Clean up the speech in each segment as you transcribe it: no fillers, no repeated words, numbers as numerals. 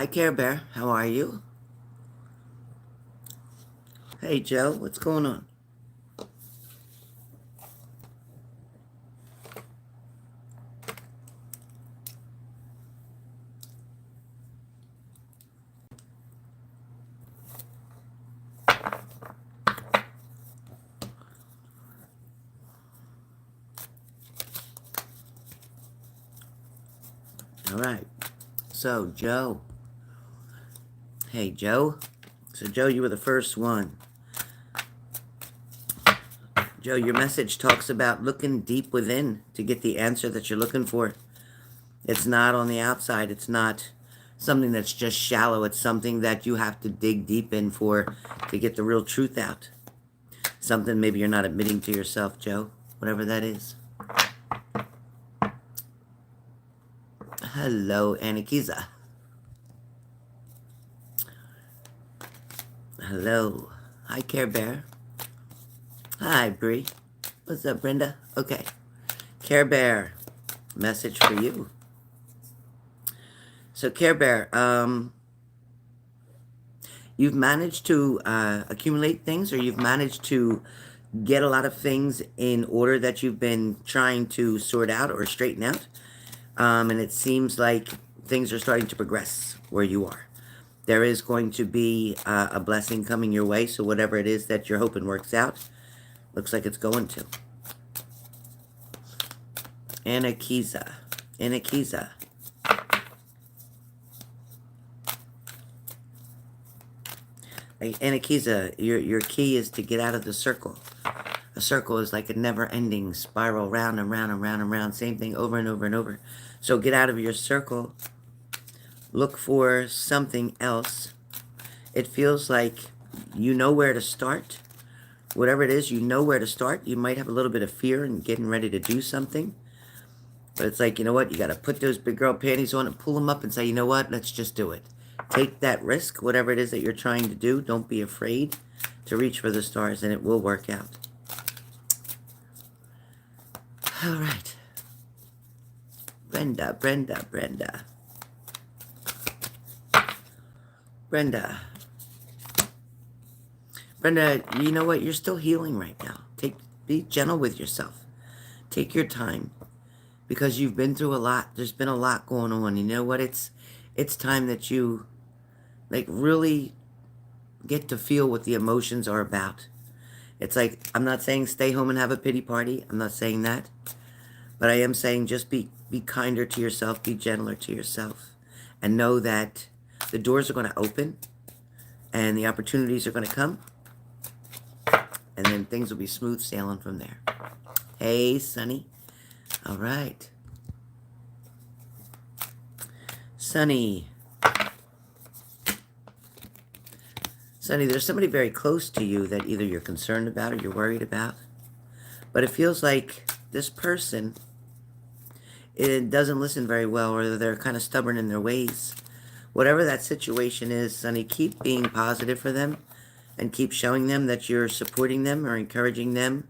Hi, Care Bear. How are you? Hey, Joe. What's going on? All right. So, Joe. Hey, Joe. So, Joe, you were the first one. Joe, your message talks about looking deep within to get the answer that you're looking for. It's not on the outside. It's not something that's just shallow. It's something that you have to dig deep in for to get the real truth out. Something maybe you're not admitting to yourself, Joe. Whatever that is. Hello, Anakiza. Hello. Hi, Care Bear. Hi, Bree. What's up, Brenda? Okay. Care Bear, message for you. So, Care Bear, you've managed to accumulate things, or you've managed to get a lot of things in order that you've been trying to sort out or straighten out. And it seems like things are starting to progress where you are. There is going to be a blessing coming your way, so whatever it is that you're hoping works out, looks like it's going to. Anakiza. Anakiza. Anakiza, your key is to get out of the circle. A circle is like a never-ending spiral, round and round and round and round, same thing over and over and over. So get out of your circle. Look for something else. It feels like you know where to start. Whatever it is, you know where to start. You might have a little bit of fear in getting ready to do something. But it's like, you know what? You got to put those big girl panties on and pull them up and say, you know what? Let's just do it. Take that risk, whatever it is that you're trying to do. Don't be afraid to reach for the stars, and it will work out. All right. Brenda, Brenda, Brenda. Brenda. Brenda, you know what? You're still healing right now. Be gentle with yourself. Take your time. Because you've been through a lot. There's been a lot going on. You know what? It's time that you like really get to feel what the emotions are about. It's like, I'm not saying stay home and have a pity party. I'm not saying that. But I am saying just be kinder to yourself, be gentler to yourself, and know that the doors are going to open and the opportunities are going to come, and then things will be smooth sailing from there. Hey, Sunny. All right. Sunny. Sunny, there's somebody very close to you that either you're concerned about or you're worried about. But it feels like this person, it doesn't listen very well, or they're kind of stubborn in their ways. Whatever that situation is, Sonny, keep being positive for them and keep showing them that you're supporting them or encouraging them,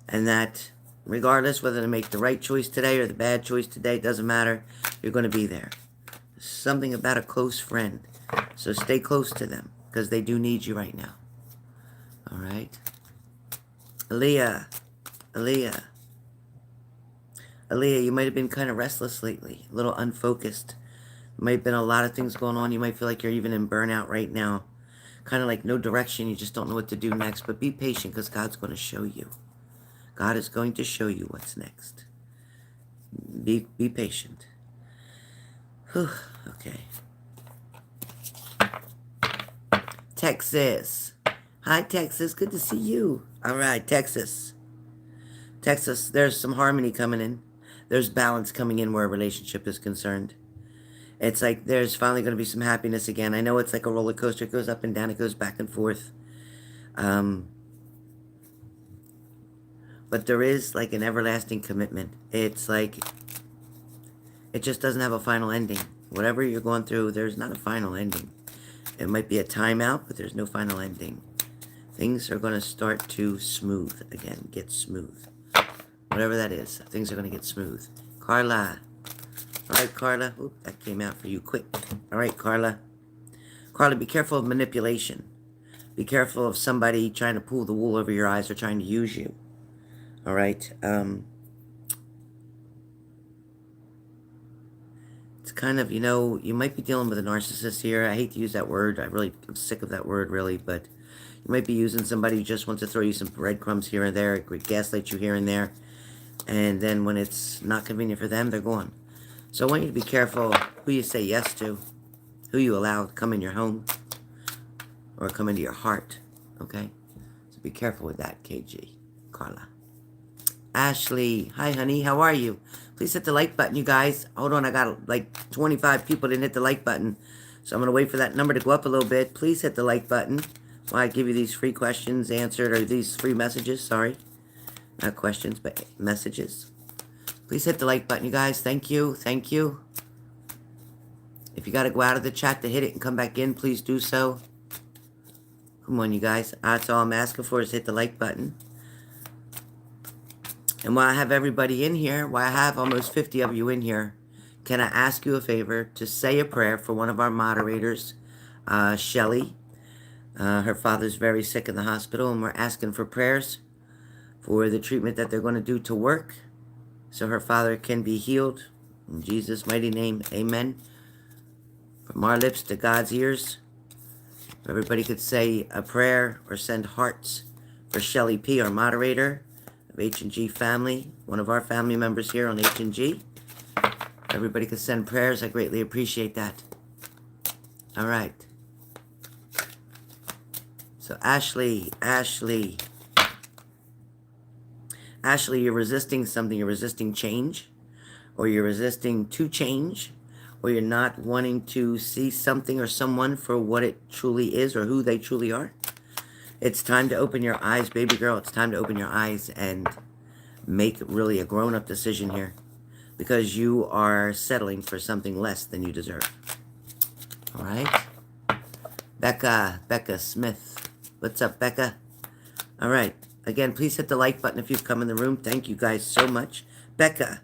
and that regardless whether they make the right choice today or the bad choice today, it doesn't matter, you're going to be there. Something about a close friend. So stay close to them because they do need you right now. All right? Aaliyah. Aaliyah. Aaliyah, you might have been kind of restless lately, a little unfocused. There might have been a lot of things going on. You might feel like you're even in burnout right now. Kind of like no direction. You just don't know what to do next. But be patient because God's going to show you. God is going to show you what's next. Be patient. Whew, okay. Texas. Hi, Texas. Good to see you. All right, Texas. Texas, there's some harmony coming in. There's balance coming in where a relationship is concerned. It's like there's finally going to be some happiness again. I know it's like a roller coaster. It goes up and down. It goes back and forth. But there is like an everlasting commitment. It's like it just doesn't have a final ending. Whatever you're going through, there's not a final ending. It might be a timeout, but there's no final ending. Things are going to start to smooth again. Get smooth. Whatever that is, things are going to get smooth. Carla. All right, Carla. Oop, that came out for you quick. All right, Carla. Carla, be careful of manipulation. Be careful of somebody trying to pull the wool over your eyes or trying to use you. All right. It's kind of, you might be dealing with a narcissist here. I hate to use that word. I'm sick of that word, really. But you might be using somebody who just wants to throw you some breadcrumbs here and there, gaslight you here and there. And then when it's not convenient for them, they're gone. So I want you to be careful who you say yes to, who you allow to come in your home or come into your heart, okay? So be careful with that, KG. Carla. Ashley. Hi, honey. How are you? Please hit the like button, you guys. Hold on. I got like 25 people didn't hit the like button. So I'm going to wait for that number to go up a little bit. Please hit the like button while I give you these free questions answered, or these free messages, sorry. Not questions, but messages. Please hit the like button, you guys. Thank you. Thank you. If you got to go out of the chat to hit it and come back in, please do so. Come on, you guys. That's all I'm asking for is hit the like button. And while I have everybody in here, while I have almost 50 of you in here, can I ask you a favor to say a prayer for one of our moderators, Shelly. Her father's very sick in the hospital, and we're asking for prayers for the treatment that they're going to do to work so her father can be healed. In Jesus' mighty name, amen. From our lips to God's ears. If everybody could say a prayer or send hearts for Shelly P., our moderator of H&G family, one of our family members here on H&G. Everybody could send prayers. I greatly appreciate that. All right. So Ashley, you're resisting something. You're resisting change, or you're resisting to change, or you're not wanting to see something or someone for what it truly is or who they truly are. It's time to open your eyes, baby girl. It's time to open your eyes and make really a grown-up decision here, because you are settling for something less than you deserve. All right? Becca Smith. What's up, Becca? All right. Again, please hit the like button if you've come in the room. Thank you guys so much. Becca,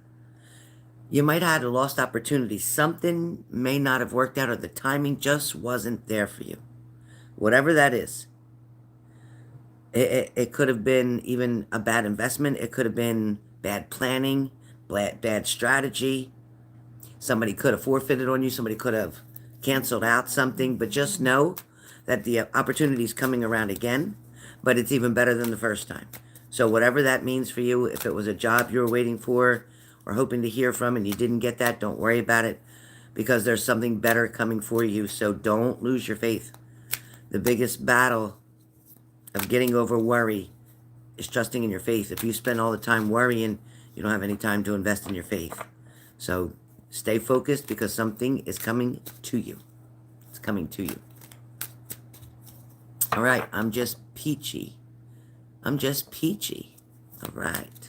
you might have had a lost opportunity. Something may not have worked out, or the timing just wasn't there for you. Whatever that is. It could have been even a bad investment. It could have been bad planning, bad strategy. Somebody could have forfeited on you. Somebody could have canceled out something. But just know that the opportunity is coming around again, but it's even better than the first time. So whatever that means for you, if it was a job you were waiting for or hoping to hear from and you didn't get that, don't worry about it, because there's something better coming for you. So don't lose your faith. The biggest battle of getting over worry is trusting in your faith. If you spend all the time worrying, you don't have any time to invest in your faith. So stay focused, because something is coming to you. It's coming to you. All right, I'm just peachy. I'm just peachy. All right.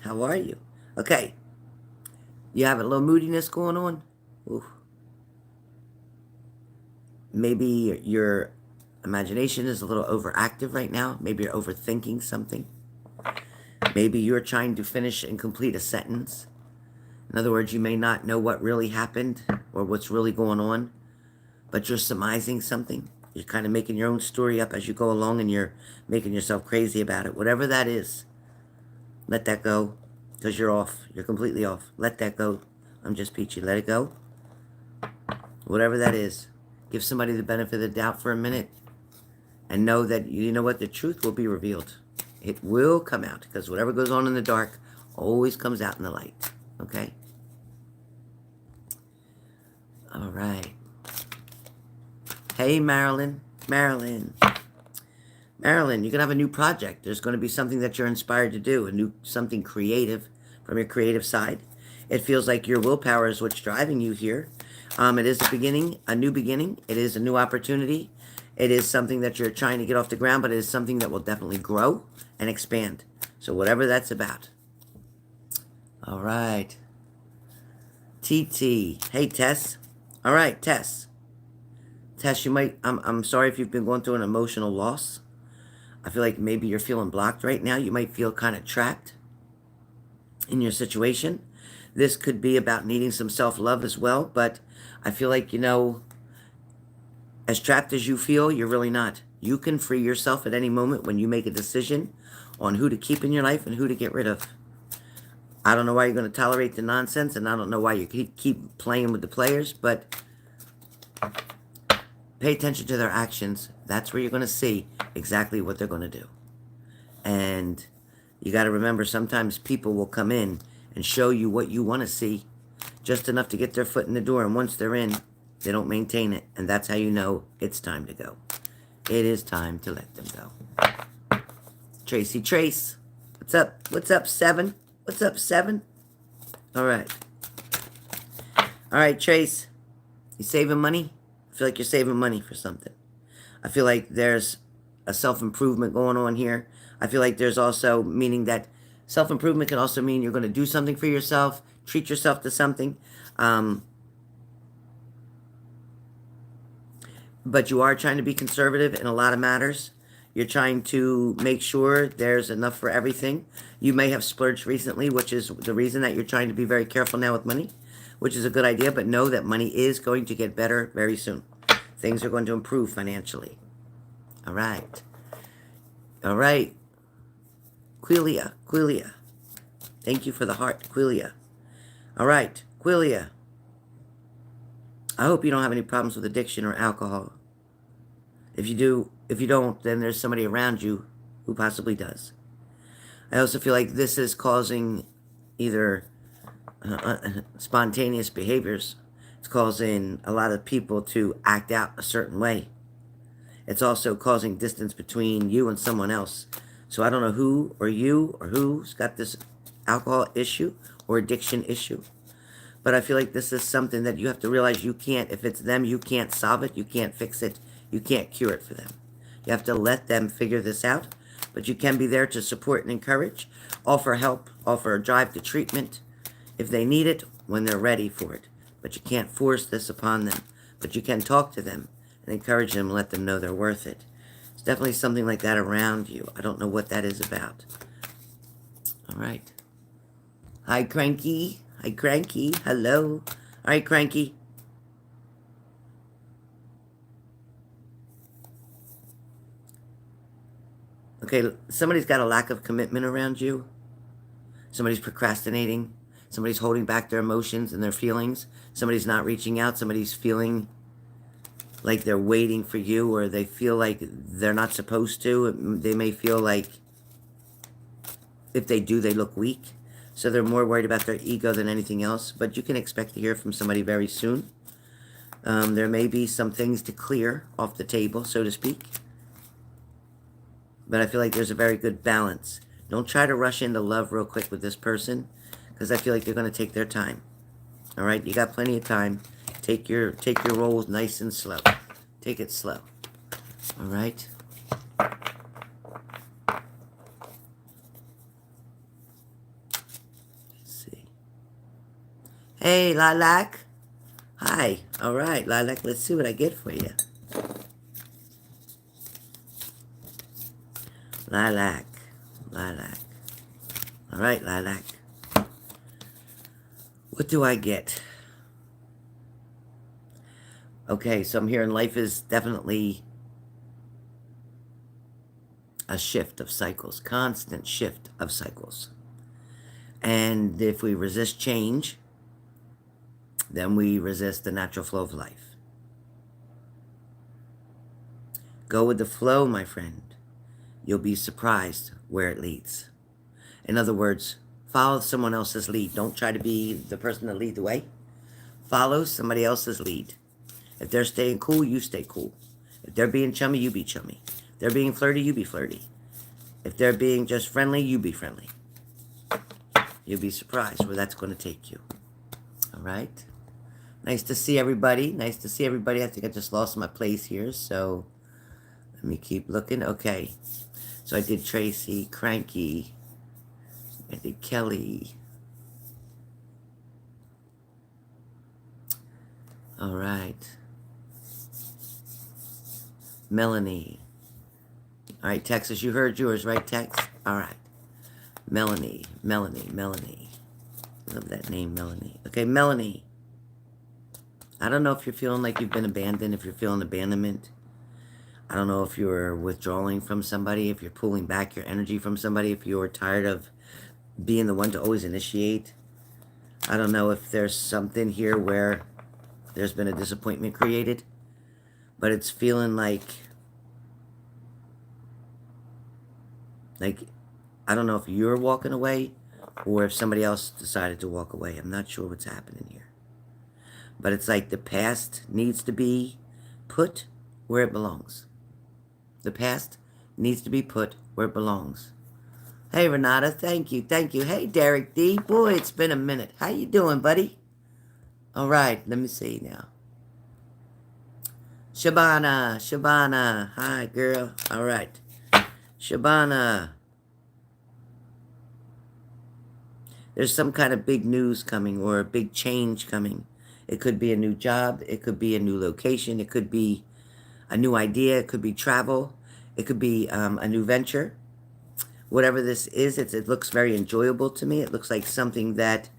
How are you? Okay. You have a little moodiness going on? Ooh. Maybe your imagination is a little overactive right now. Maybe you're overthinking something. Maybe you're trying to finish and complete a sentence. In other words, you may not know what really happened or what's really going on, but you're surmising something. You're kind of making your own story up as you go along, and you're making yourself crazy about it. Whatever that is, let that go, because you're off. You're completely off. Let that go. I'm just peachy. Let it go. Whatever that is, give somebody the benefit of the doubt for a minute, and know that, you know what, the truth will be revealed. It will come out, because whatever goes on in the dark always comes out in the light. Okay? All right. Hey, Marilyn. Marilyn, you're going to have a new project. There's going to be something that you're inspired to do, something creative from your creative side. It feels like your willpower is what's driving you here. It is a beginning, a new beginning. It is a new opportunity. It is something that you're trying to get off the ground, but it is something that will definitely grow and expand. So whatever that's about. All right. TT. Hey, Tess. All right, Tess. Tess, you might, I'm sorry if you've been going through an emotional loss. I feel like maybe you're feeling blocked right now. You might feel kind of trapped in your situation. This could be about needing some self-love as well, but I feel like, as trapped as you feel, you're really not. You can free yourself at any moment when you make a decision on who to keep in your life and who to get rid of. I don't know why you're going to tolerate the nonsense, and I don't know why you keep playing with the players, but pay attention to their actions. That's where you're going to see exactly what they're going to do. And you got to remember, sometimes people will come in and show you what you want to see, just enough to get their foot in the door, and once they're in, they don't maintain it, and that's how you know it's time to go. It is time to let them go. Tracy Trace, what's up? What's up, 7? What's up, 7? All right. All right, Trace, you saving money? I feel like you're saving money for something. I feel like there's a self-improvement going on here. I feel like there's also meaning that self-improvement can also mean you're going to do something for yourself, treat yourself to something. But you are trying to be conservative in a lot of matters. You're trying to make sure there's enough for everything. You may have splurged recently, which is the reason that you're trying to be very careful now with money, which is a good idea, but know that money is going to get better very soon. Things are going to improve financially. All right. All right. Quilia. Thank you for the heart, Quilia. All right, Quilia. I hope you don't have any problems with addiction or alcohol. If you don't, then there's somebody around you who possibly does. I also feel like this is causing either spontaneous behaviors. It's causing a lot of people to act out a certain way. It's also causing distance between you and someone else. So I don't know who or you or who's got this alcohol issue or addiction issue. But I feel like this is something that you have to realize you can't, if it's them, you can't solve it, you can't fix it, you can't cure it for them. You have to let them figure this out, but you can be there to support and encourage, offer help, offer a drive to treatment if they need it, when they're ready for it. But you can't force this upon them. But you can talk to them and encourage them and let them know they're worth it. It's definitely something like that around you. I don't know what that is about. All right. Hi, Cranky. Hi, Cranky. Hello. All right, Cranky. Okay, somebody's got a lack of commitment around you. Somebody's procrastinating. Somebody's holding back their emotions and their feelings. Somebody's not reaching out. Somebody's feeling like they're waiting for you, or they feel like they're not supposed to. They may feel like if they do, they look weak. So they're more worried about their ego than anything else. But you can expect to hear from somebody very soon. There may be some things to clear off the table, so to speak. But I feel like there's a very good balance. Don't try to rush into love real quick with this person, because I feel like they're going to take their time. All right? You got plenty of time. Take your roll nice and slow. Take it slow. All right? Let's see. Hey, Lilac. Hi. All right, Lilac. Let's see what I get for you. Lilac. All right, Lilac. What do I get? Okay, so I'm hearing life is definitely a shift of cycles, constant shift of cycles. And if we resist change, then we resist the natural flow of life. Go with the flow, my friend. You'll be surprised where it leads. In other words, follow someone else's lead. Don't try to be the person that lead the way. Follow somebody else's lead. If they're staying cool, you stay cool. If they're being chummy, you be chummy. If they're being flirty, you be flirty. If they're being just friendly, you be friendly. You'll be surprised where that's going to take you. All right? Nice to see everybody. Nice to see everybody. I think I just lost my place here, so let me keep looking. Okay. So I did Tracy, Cranky. I did Kelly. All right. Melanie. All right, Texas, you heard yours, right, Tex? All right. Melanie. Love that name, Melanie. Okay, Melanie. I don't know if you're feeling like you've been abandoned, if you're feeling abandonment. I don't know if you're withdrawing from somebody, if you're pulling back your energy from somebody, if you're tired of being the one to always initiate. I don't know if there's something here where there's been a disappointment created, but it's feeling like I don't know if you're walking away or if somebody else decided to walk away. I'm not sure what's happening here. But it's like the past needs to be put where it belongs. The past needs to be put where it belongs. Hey, Renata, thank you, thank you. Hey, Derek D. Boy, it's been a minute. How you doing, buddy? All right, let me see now. Shabana. Hi, girl. All right. Shabana. There's some kind of big news coming or a big change coming. It could be a new job. It could be a new location. It could be a new idea. It could be travel. It could be a new venture. Whatever this is, it looks very enjoyable to me. It looks like something that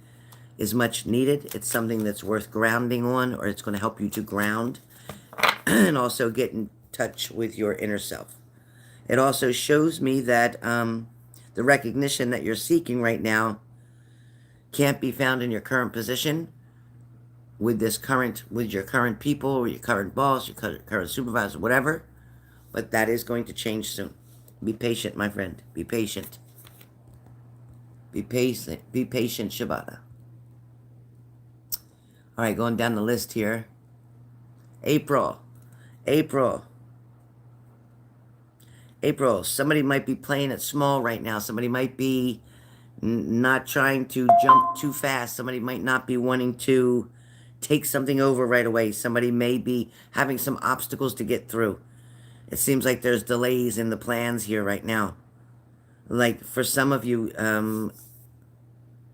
is much needed. It's something that's worth grounding on, or it's going to help you to ground and also get in touch with your inner self. It also shows me that the recognition that you're seeking right now can't be found in your current position with your current people, or your current boss, your current supervisor, whatever. But that is going to change soon. Be patient, my friend. Be patient. Be patient. Be patient, Shabbat. All right, going down the list here. April. Somebody might be playing it small right now. Somebody might be not trying to jump too fast. Somebody might not be wanting to take something over right away. Somebody may be having some obstacles to get through. It seems like there's delays in the plans here right now. Like for some of you,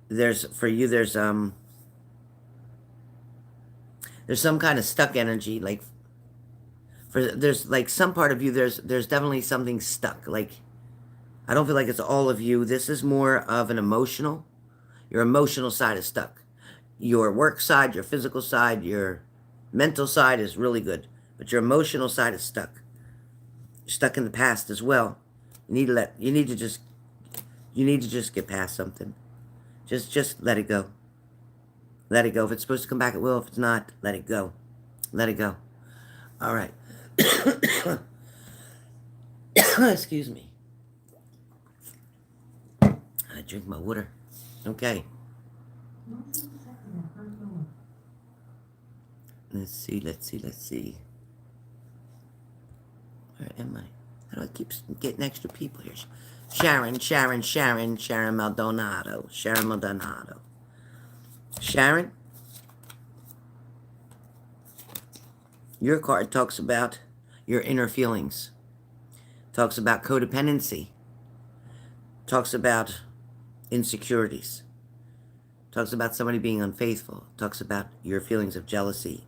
there's some kind of stuck energy. Like there's like some part of you, there's definitely something stuck. Like I don't feel like it's all of you. This is more of an emotional. Your emotional side is stuck. Your work side, your physical side, your mental side is really good, but your emotional side is stuck. You're stuck in the past as well. You need to just get past something. Just let it go. Let it go. If it's supposed to come back, it will. If it's not, let it go. Let it go. All right. Excuse me. I drink my water. Okay. Let's see. Where am I? How do I keep getting extra people here? Sharon Maldonado. Sharon, your card talks about your inner feelings. Talks about codependency. Talks about insecurities. Talks about somebody being unfaithful. Talks about your feelings of jealousy.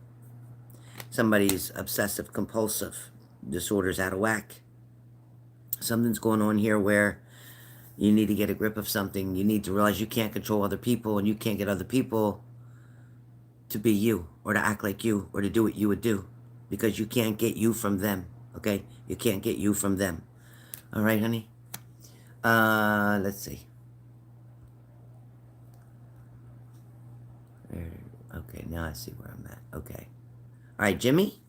Somebody's obsessive compulsive disorders out of whack. Something's going on here where you need to get a grip of something. You need to realize you can't control other people, and you can't get other people to be you or to act like you or to do what you would do, because you can't get you from them. Okay? You can't get you from them. All right, honey? Let's see. Okay, now I see where I'm at. Okay. All right, Jimmy,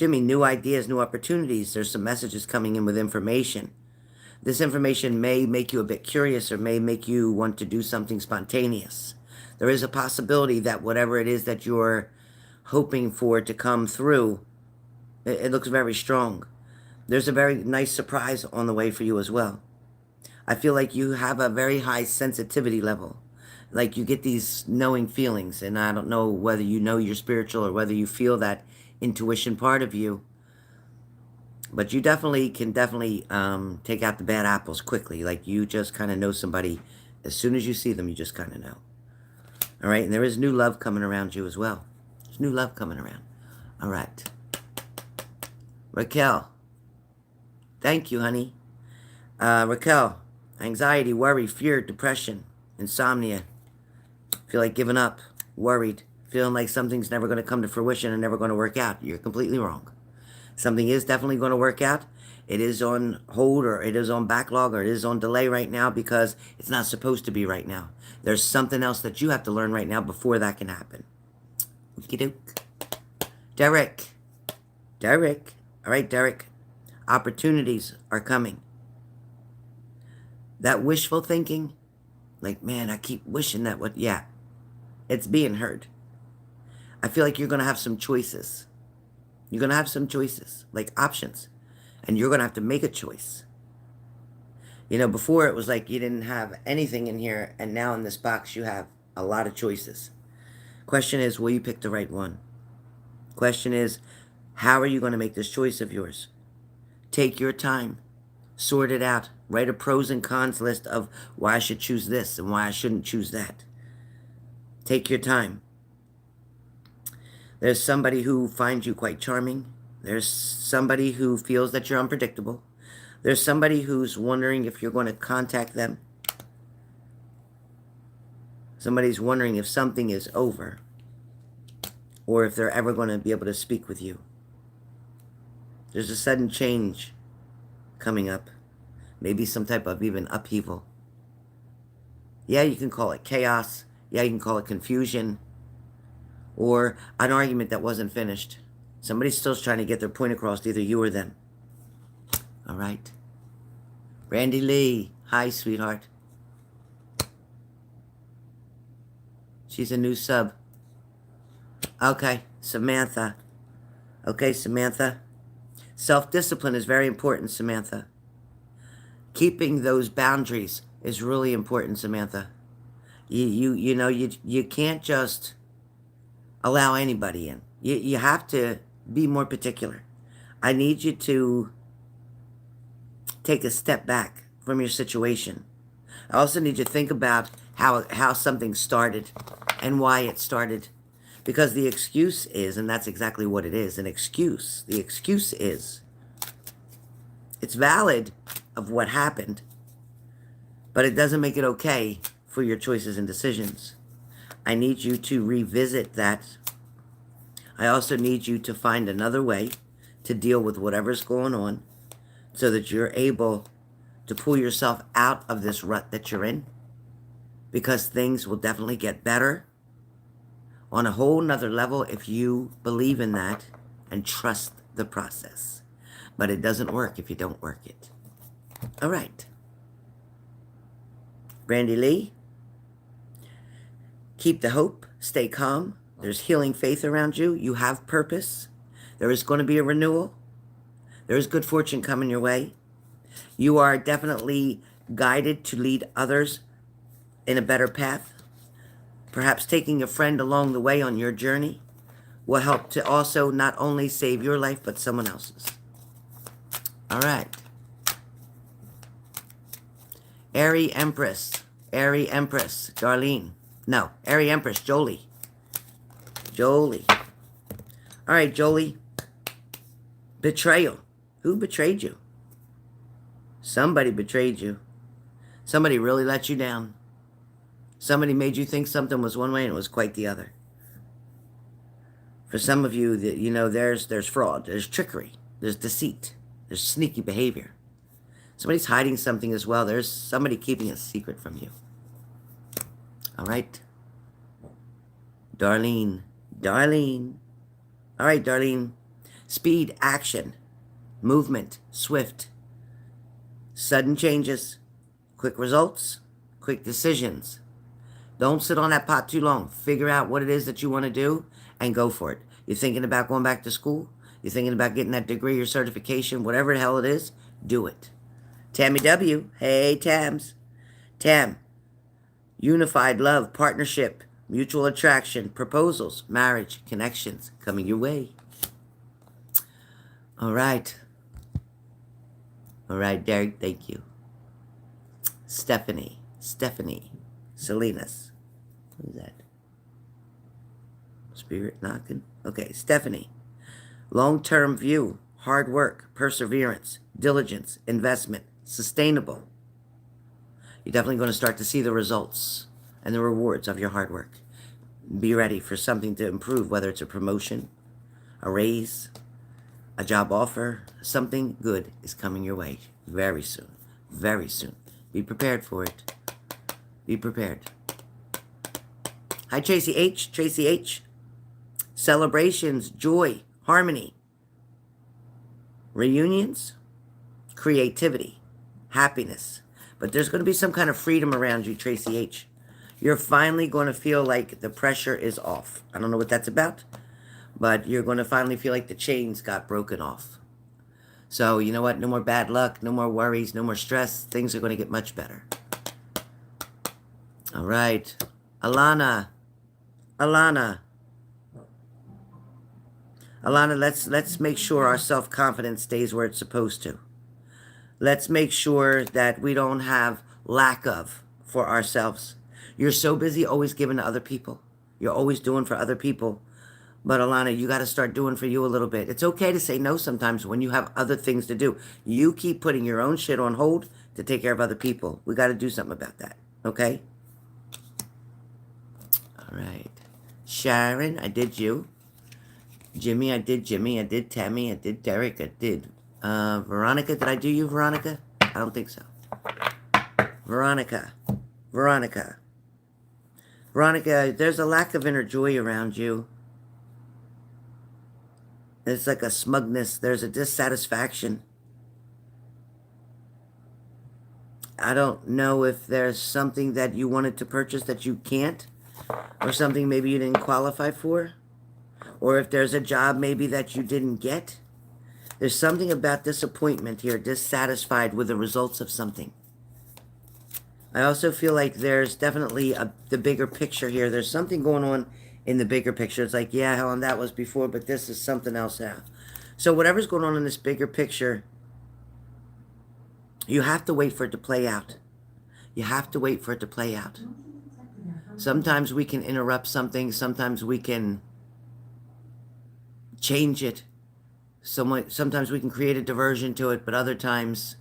new ideas, new opportunities. There's some messages coming in with information. This information may make you a bit curious or may make you want to do something spontaneous. There is a possibility that whatever it is that you're hoping for to come through, it looks very strong. There's a very nice surprise on the way for you as well. I feel like you have a very high sensitivity level. Like you get these knowing feelings, and I don't know whether you know you're spiritual or whether you feel that intuition part of you, but you can take out the bad apples quickly. Like you just kind of know somebody as soon as you see them. You just kind of know. All right, and there is new love coming around you as well. There's new love coming around. All right, Raquel, thank you, honey. Raquel, Anxiety, worry, fear, depression, insomnia. Feel like giving up, worried, feeling like something's never going to come to fruition and never going to work out. You're completely wrong. Something is definitely going to work out. It is on hold, or it is on backlog, or it is on delay right now because it's not supposed to be right now. There's something else that you have to learn right now before that can happen. Okie doke. Derek. All right, Derek. Opportunities are coming. That wishful thinking, like, man, I keep wishing that would, yeah, it's being heard. I feel like you're going to have some choices. You're going to have some choices, like options. And you're going to have to make a choice. You know, before it was like you didn't have anything in here, and now in this box you have a lot of choices. Question is, will you pick the right one? Question is, how are you going to make this choice of yours? Take your time. Sort it out. Write a pros and cons list of why I should choose this and why I shouldn't choose that. Take your time. There's somebody who finds you quite charming. There's somebody who feels that you're unpredictable. There's somebody who's wondering if you're going to contact them. Somebody's wondering if something is over, or if they're ever going to be able to speak with you. There's a sudden change coming up. Maybe some type of even upheaval. Yeah, you can call it chaos. Yeah, you can call it confusion. Or an argument that wasn't finished. Somebody's still trying to get their point across, either you or them. All right. Randy Lee. Hi, sweetheart. She's a new sub. Okay, Samantha. Okay, Samantha. Self-discipline is very important, Samantha. Keeping those boundaries is really important, Samantha. You know, you can't just allow anybody in. You have to be more particular. I need you to take a step back from your situation. I also need you to think about how something started and why it started. Because the excuse is, and that's exactly what it is, an excuse. The excuse is, it's valid of what happened, but it doesn't make it okay for your choices and decisions. I need you to revisit that. I also need you to find another way to deal with whatever's going on so that you're able to pull yourself out of this rut that you're in, because things will definitely get better on a whole nother level if you believe in that and trust the process. But it doesn't work if you don't work it. All right. Randy Lee, keep the hope, stay calm. There's healing faith around you. You have purpose. There is going to be a renewal. There is good fortune coming your way. You are definitely guided to lead others in a better path. Perhaps taking a friend along the way on your journey will help to also not only save your life, but someone else's. All right. Airy Empress, Darlene. No, Airy Empress, Jolie. All right, Jolie. Betrayal. Who betrayed you? Somebody betrayed you. Somebody really let you down. Somebody made you think something was one way and it was quite the other. For some of you, you know, there's fraud, there's trickery, there's deceit, there's sneaky behavior. Somebody's hiding something as well. There's somebody keeping a secret from you. All right. Darlene. All right, Darlene. Speed, action, movement, swift, sudden changes, quick results, quick decisions. Don't sit on that pot too long. Figure out what it is that you want to do and go for it. You're thinking about going back to school? You're thinking about getting that degree or certification? Whatever the hell it is, do it. Tammy W. Hey, Tams. Tam. Unified love, partnership, mutual attraction, proposals, marriage, connections coming your way. All right. All right, Derek, thank you. Stephanie. Salinas. Who's that? Spirit knocking? Okay, Stephanie. Long-term view, hard work, perseverance, diligence, investment, sustainable. You're definitely going to start to see the results and the rewards of your hard work. Be ready for something to improve, whether it's a promotion, a raise, a job offer. Something good is coming your way very soon. Very soon. Be prepared for it. Be prepared. Hi, Tracy H. Tracy H. Celebrations, joy, harmony, reunions, creativity, happiness. But there's going to be some kind of freedom around you, Tracy H. You're finally going to feel like the pressure is off. I don't know what that's about, but you're going to finally feel like the chains got broken off. So, you know what? No more bad luck, no more worries, no more stress. Things are going to get much better. All right. Alana, let's make sure our self-confidence stays where it's supposed to. Let's make sure that we don't have lack of for ourselves. You're so busy always giving to other people. You're always doing for other people. But Alana, you got to start doing for you a little bit. It's okay to say no sometimes when you have other things to do. You keep putting your own shit on hold to take care of other people. We got to do something about that. Okay? All right. Sharon, I did you. Jimmy, I did Jimmy. I did Tammy. I did Derek. I did Veronica. Did I do you, Veronica? I don't think so. Veronica, there's a lack of inner joy around you. It's like a smugness. There's a dissatisfaction. I don't know if there's something that you wanted to purchase that you can't, or something maybe you didn't qualify for, or if there's a job maybe that you didn't get. There's something about disappointment here, dissatisfied with the results of something. I also feel like there's definitely the bigger picture here. There's something going on in the bigger picture. It's like, yeah, Helen, that was before, but this is something else now. So whatever's going on in this bigger picture, you have to wait for it to play out. You have to wait for it to play out. Sometimes we can interrupt something. Sometimes we can change it. Sometimes we can create a diversion to it, but other times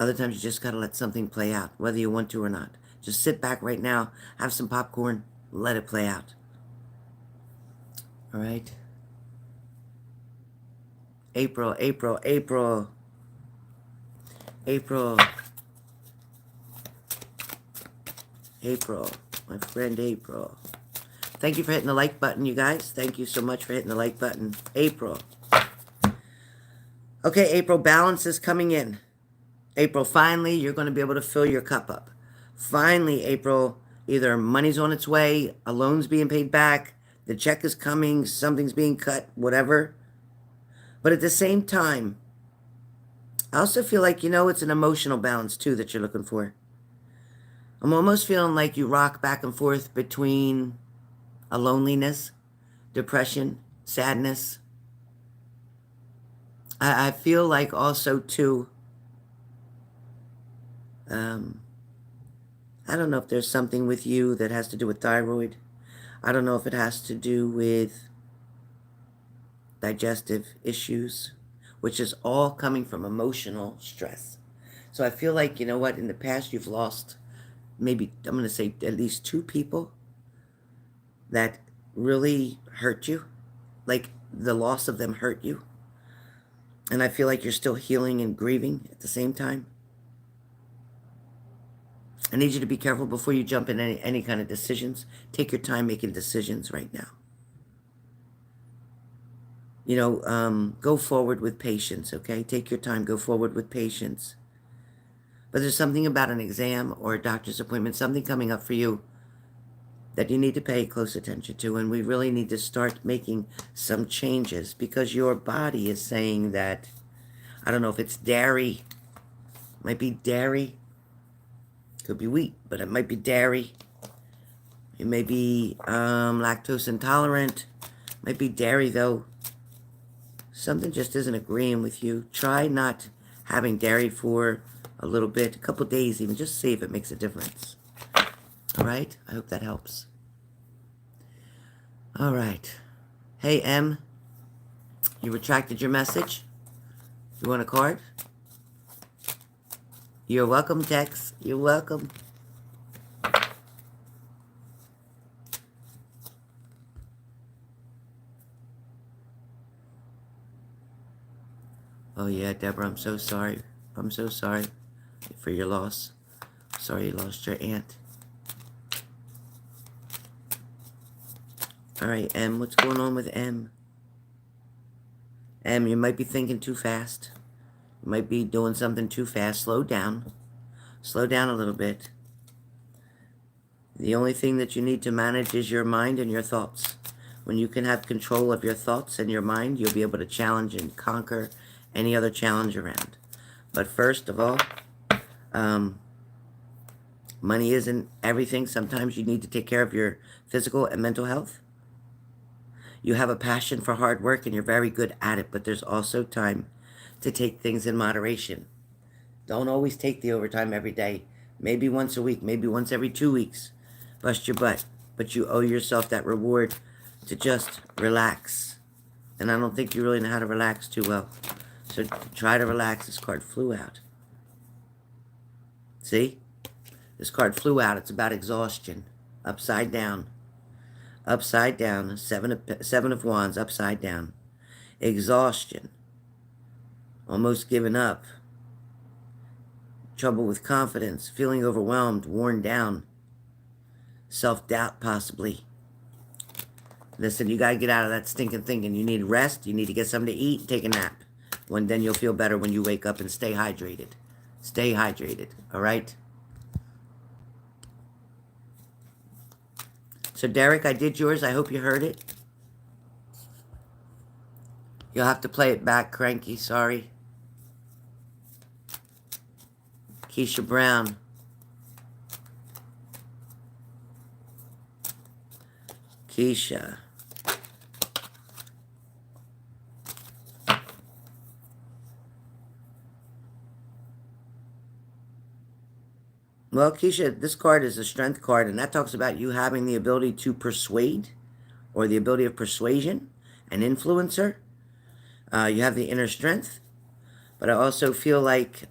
you just got to let something play out, whether you want to or not. Just sit back right now, have some popcorn, let it play out. All right? April. My friend April. Thank you for hitting the like button, you guys. Thank you so much for hitting the like button. April. Okay, April, balance is coming in. April, finally, you're going to be able to fill your cup up. Finally, April, either money's on its way, a loan's being paid back, the check is coming, something's being cut, whatever. But at the same time, I also feel like, it's an emotional balance, too, that you're looking for. I'm almost feeling like you rock back and forth between a loneliness, depression, sadness. I feel like also, too, I don't know if there's something with you that has to do with thyroid. I don't know if it has to do with digestive issues, which is all coming from emotional stress. So I feel like, in the past you've lost maybe, I'm going to say at least 2 people that really hurt you. Like the loss of them hurt you. And I feel like you're still healing and grieving at the same time. I need you to be careful before you jump in any kind of decisions. Take your time making decisions right now. Go forward with patience, okay? Take your time, go forward with patience. But there's something about an exam or a doctor's appointment, something coming up for you that you need to pay close attention to, and we really need to start making some changes because your body is saying that, I don't know if it's dairy, might be dairy, could be wheat, but it might be dairy. It may be lactose intolerant, might be dairy though. Something just isn't agreeing with you. Try not having dairy for a little bit, a couple days even, just see if it makes a difference. All right, I hope that helps. All right. Hey, M, you retracted your message? You want a card? You're welcome, Tex. You're welcome. Oh, yeah, Deborah, I'm so sorry. I'm so sorry for your loss. Sorry you lost your aunt. All right, M, what's going on with M? M, you might be thinking too fast. You might be doing something too fast. Slow down. Slow down a little bit. The only thing that you need to manage is your mind and your thoughts. When you can have control of your thoughts and your mind, you'll be able to challenge and conquer any other challenge around. But first of all, money isn't everything. Sometimes you need to take care of your physical and mental health. You have a passion for hard work and you're very good at it, but there's also time to take things in moderation. Don't always take the overtime every day. Maybe once a week, maybe once every 2 weeks. Bust your butt. But you owe yourself that reward to just relax. And I don't think you really know how to relax too well. So try to relax. This card flew out. See? This card flew out. It's about exhaustion. Upside down. Upside down. Seven of Wands. Upside down. Exhaustion. Almost giving up. Trouble with confidence. Feeling overwhelmed. Worn down. Self-doubt, possibly. Listen, you got to get out of that stinking thinking. You need rest. You need to get something to eat. Take a nap. Then you'll feel better when you wake up, and stay hydrated. Stay hydrated, all right? So, Derek, I did yours. I hope you heard it. You'll have to play it back, Cranky. Sorry. Keisha Brown. Keisha. Well, Keisha, this card is a strength card, and that talks about you having the ability to persuade, or the ability of persuasion, an influencer. You have the inner strength, but I also feel like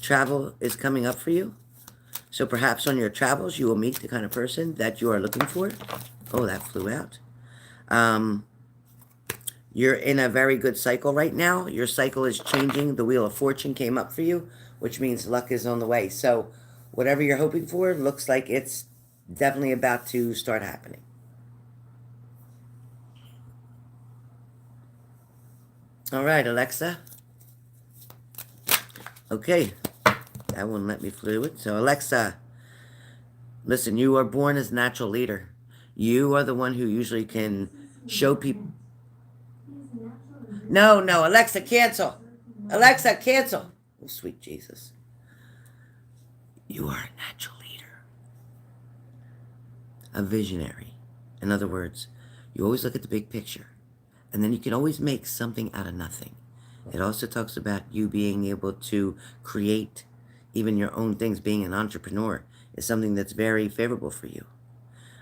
travel is coming up for you. So perhaps on your travels, you will meet the kind of person that you are looking for. Oh, that flew out. You're in a very good cycle right now. Your cycle is changing. The Wheel of Fortune came up for you, which means luck is on the way. So whatever you're hoping for looks like it's definitely about to start happening. All right, Alexa. Okay. That wouldn't let me fluid. So, Alexa, listen, you are born as a natural leader. You are the one who usually can show people. No, Alexa, cancel. Alexa, cancel. Oh, sweet Jesus. You are a natural leader. A visionary. In other words, you always look at the big picture. And then you can always make something out of nothing. It also talks about you being able to create even your own things. Being an entrepreneur is something that's very favorable for you.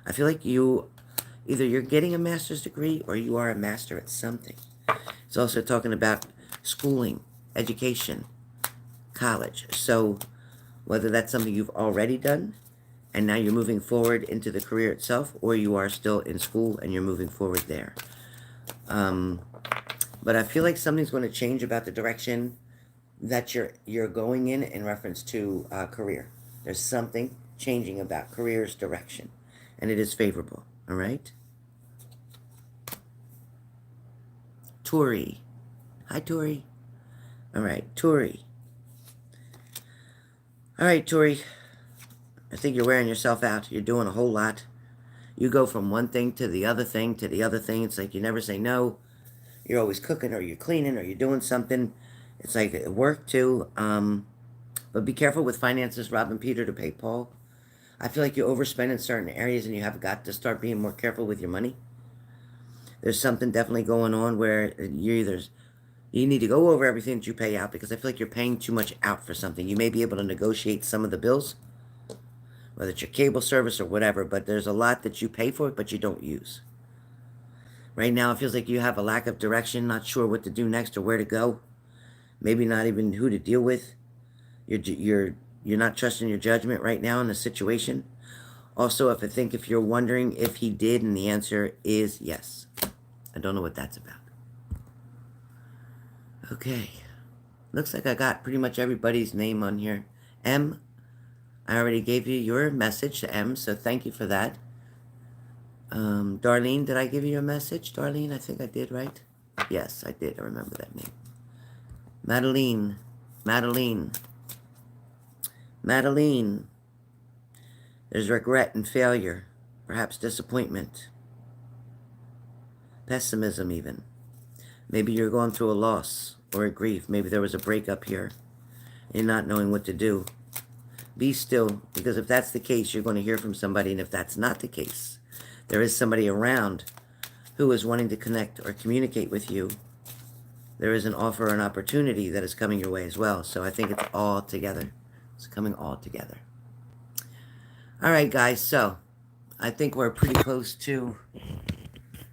I feel like either you're getting a master's degree or you are a master at something. It's also talking about schooling, education, college. So whether that's something you've already done and now you're moving forward into the career itself, or you are still in school and you're moving forward there. But I feel like something's going to change about the direction that you're going in reference to career. There's something changing about career's direction, and it is favorable. All right. Tori. Hi, Tori. All right, Tori. All right, Tori. I think you're wearing yourself out. You're doing a whole lot. You go from one thing to the other thing to the other thing. It's like you never say no. You're always cooking, or you're cleaning, or you're doing something. It's like work too. But be careful with finances. Robbing Peter to pay Paul. I feel like you overspend in certain areas, and you have got to start being more careful with your money. There's something definitely going on where you need to go over everything that you pay out, because I feel like you're paying too much out for something. You may be able to negotiate some of the bills, whether it's your cable service or whatever, but there's a lot that you pay for but you don't use. Right now, it feels like you have a lack of direction, not sure what to do next or where to go. maybe not even who to deal with. You're not trusting your judgment right now in the situation. Also, if you're wondering if he did, and the answer is yes. I don't know what that's about. Okay. Looks like I got pretty much everybody's name on here. M, I already gave you your message to M, so thank you for that. Darlene, did I give you your message? Darlene, I think I did, right? Yes, I did. I remember that name. Madeline. There's regret and failure, perhaps disappointment, pessimism even. Maybe you're going through a loss or a grief. Maybe there was a breakup here. You're not knowing what to do. Be still, because if that's the case, you're going to hear from somebody, and if that's not the case, there is somebody around who is wanting to connect or communicate with you. There is an offer or an opportunity that is coming your way as well. So I think it's all together. It's coming all together. All right, guys. So I think we're pretty close to,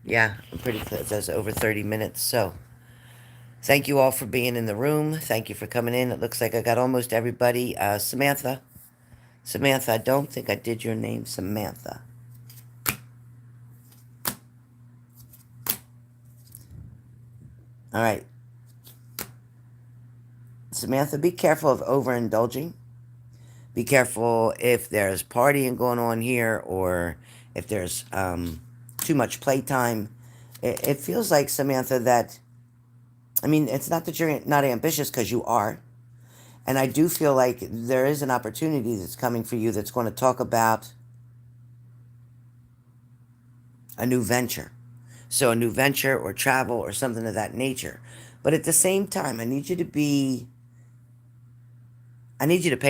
yeah, I'm pretty close. That's over 30 minutes. So thank you all for being in the room. Thank you for coming in. It looks like I got almost everybody. Samantha, I don't think I did your name, Samantha. All right. Samantha, be careful of overindulging. Be careful if there's partying going on here, or if there's too much playtime. It feels like, Samantha, that, I mean, it's not that you're not ambitious, because you are. And I do feel like there is an opportunity that's coming for you that's going to talk about a new venture. So a new venture or travel or something of that nature. But at the same time, I need you to pay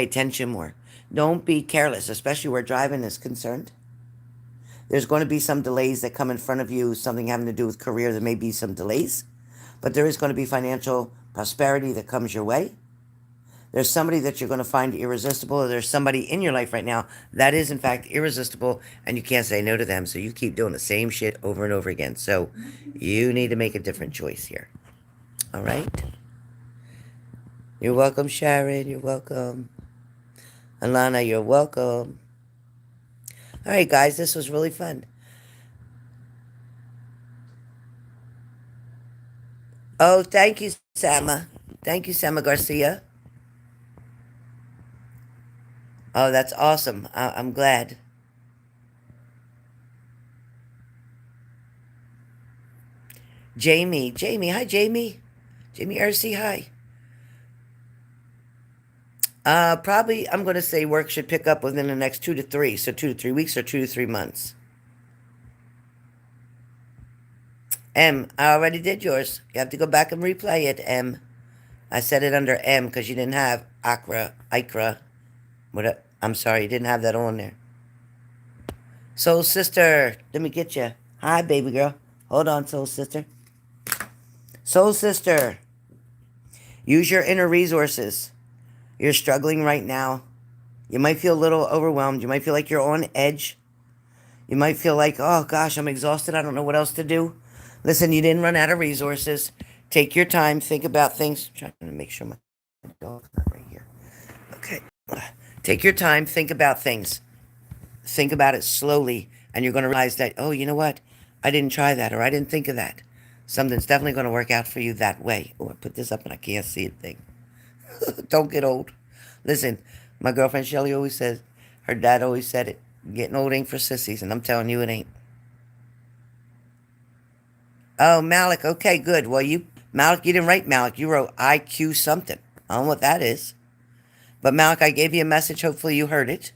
attention more. Don't be careless, especially where driving is concerned. There's going to be some delays that come in front of you, something having to do with career. There may be some delays, but there is going to be financial prosperity that comes your way. There's somebody that you're going to find irresistible, or there's somebody in your life right now that is, in fact, irresistible, and you can't say no to them, so you keep doing the same shit over and over again. So you need to make a different choice here. All right? You're welcome, Sharon. You're welcome. Alana, you're welcome. All right, guys, this was really fun. Oh, thank you, Sama. Thank you, Sama Garcia. Oh, that's awesome. I'm glad. Jamie. Hi, Jamie. Jamie RC, hi. Probably, I'm going to say work should pick up within the next 2 to 3. So 2 to 3 weeks or 2 to 3 months. M, I already did yours. You have to go back and replay it, M. I said it under M because you didn't have Ikra. I'm sorry, you didn't have that on there. Soul Sister, let me get you. Hi, baby girl. Hold on, Soul Sister. Soul Sister, use your inner resources. You're struggling right now. You might feel a little overwhelmed. You might feel like you're on edge. You might feel like, oh gosh, I'm exhausted. I don't know what else to do. Listen, you didn't run out of resources. Take your time. Think about things. I'm trying to make sure my dog's not right here. Okay. Take your time. Think about things. Think about it slowly. And you're going to realize that, oh, you know what? I didn't try that, or I didn't think of that. Something's definitely going to work out for you that way. Oh, I put this up and I can't see a thing. Don't get old. Listen, my girlfriend Shelly always says, her dad always said it, getting old ain't for sissies, and I'm telling you it ain't. Oh, Malik, okay, good. Well, Malik, you didn't write Malik. You wrote IQ something. I don't know what that is. But Malik, I gave you a message. Hopefully you heard it.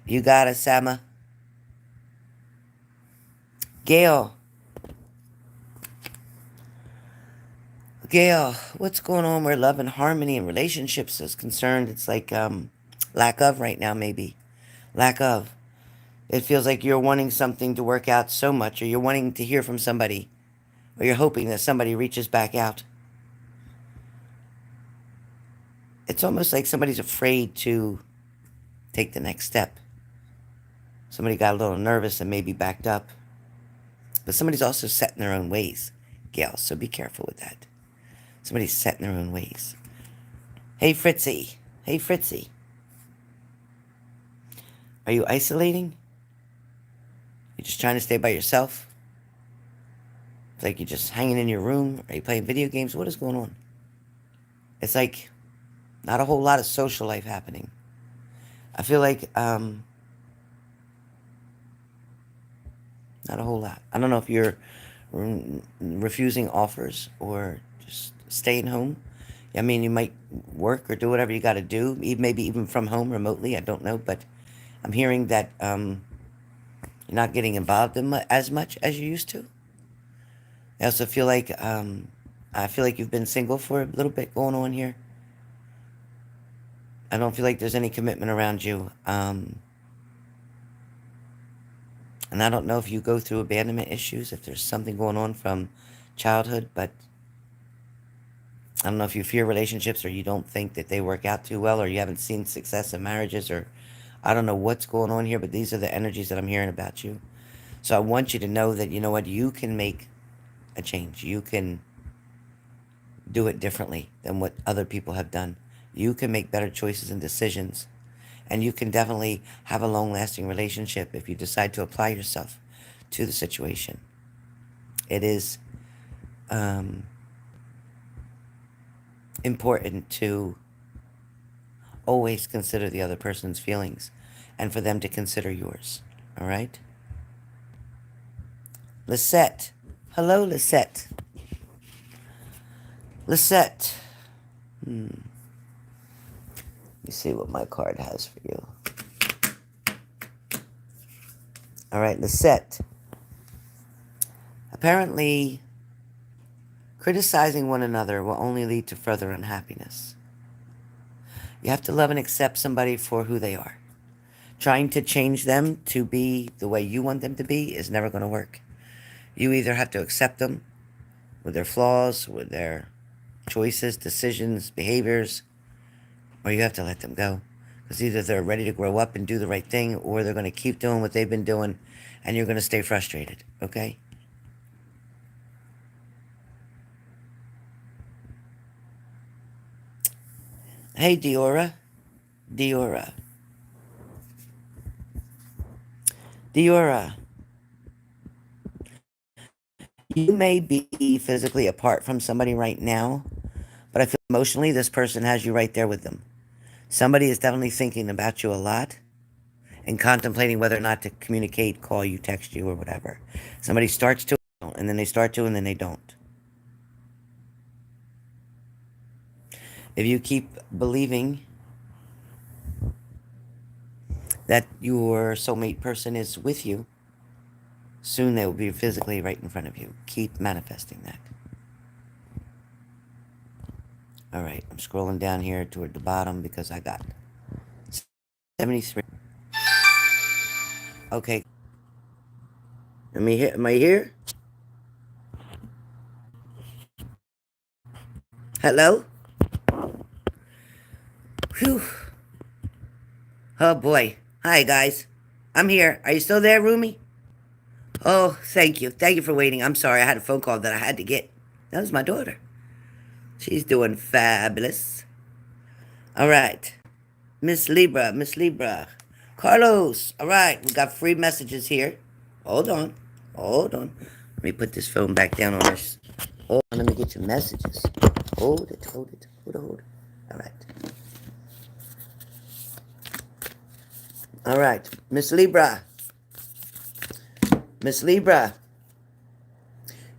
You got it, Sama. Gail, what's going on where love and harmony and relationships is concerned? It's like lack of right now, maybe. Lack of. It feels like you're wanting something to work out so much, or you're wanting to hear from somebody, or you're hoping that somebody reaches back out. It's almost like somebody's afraid to take the next step. Somebody got a little nervous and maybe backed up. But somebody's also set in their own ways, Gail, so be careful with that. Somebody's set in their own ways. Hey, Fritzy. Hey, Fritzy. Are you isolating? You just trying to stay by yourself? It's like you're just hanging in your room? Are you playing video games? What is going on? It's like not a whole lot of social life happening. I feel like, not a whole lot. I don't know if you're refusing offers or just staying home. I mean, you might work or do whatever you got to do, maybe even from home remotely. I don't know, but I'm hearing that you're not getting involved in as much as you used to. I also feel like you've been single for a little bit going on here. I don't feel like there's any commitment around you. And I don't know if you go through abandonment issues, if there's something going on from childhood, but I don't know if you fear relationships or you don't think that they work out too well or you haven't seen success in marriages or I don't know what's going on here, but these are the energies that I'm hearing about you. So I want you to know that, you know what, you can make a change. You can do it differently than what other people have done. You can make better choices and decisions. And you can definitely have a long-lasting relationship if you decide to apply yourself to the situation. It is important to always consider the other person's feelings and for them to consider yours. All right? Lisette. Hello, Lisette. Lisette. Let me see what my card has for you. All right, Lisette. Apparently, criticizing one another will only lead to further unhappiness. You have to love and accept somebody for who they are. Trying to change them to be the way you want them to be is never going to work. You either have to accept them with their flaws, with their choices, decisions, behaviors, or you have to let them go. Because either they're ready to grow up and do the right thing, or they're going to keep doing what they've been doing, and you're going to stay frustrated, okay? Hey, Diora. Diora. Diora. You may be physically apart from somebody right now, but I feel emotionally this person has you right there with them. Somebody is definitely thinking about you a lot and contemplating whether or not to communicate, call you, text you, or whatever. Somebody starts to, and then they start to, and then they don't. If you keep believing that your soulmate person is with you, soon they will be physically right in front of you. Keep manifesting that. All right, I'm scrolling down here toward the bottom because I got 73. Okay. Am I here? Hello? Whew. Oh boy. Hi guys. I'm here. Are you still there, Rumi? Oh, thank you. Thank you for waiting. I'm sorry. I had a phone call that I had to get. That was my daughter. She's doing fabulous. All right. Miss Libra. Carlos. All right. We got free messages here. Hold on. Let me put this phone back down on this. Hold on. Let me get your messages. Hold it. All right. All right. Miss Libra.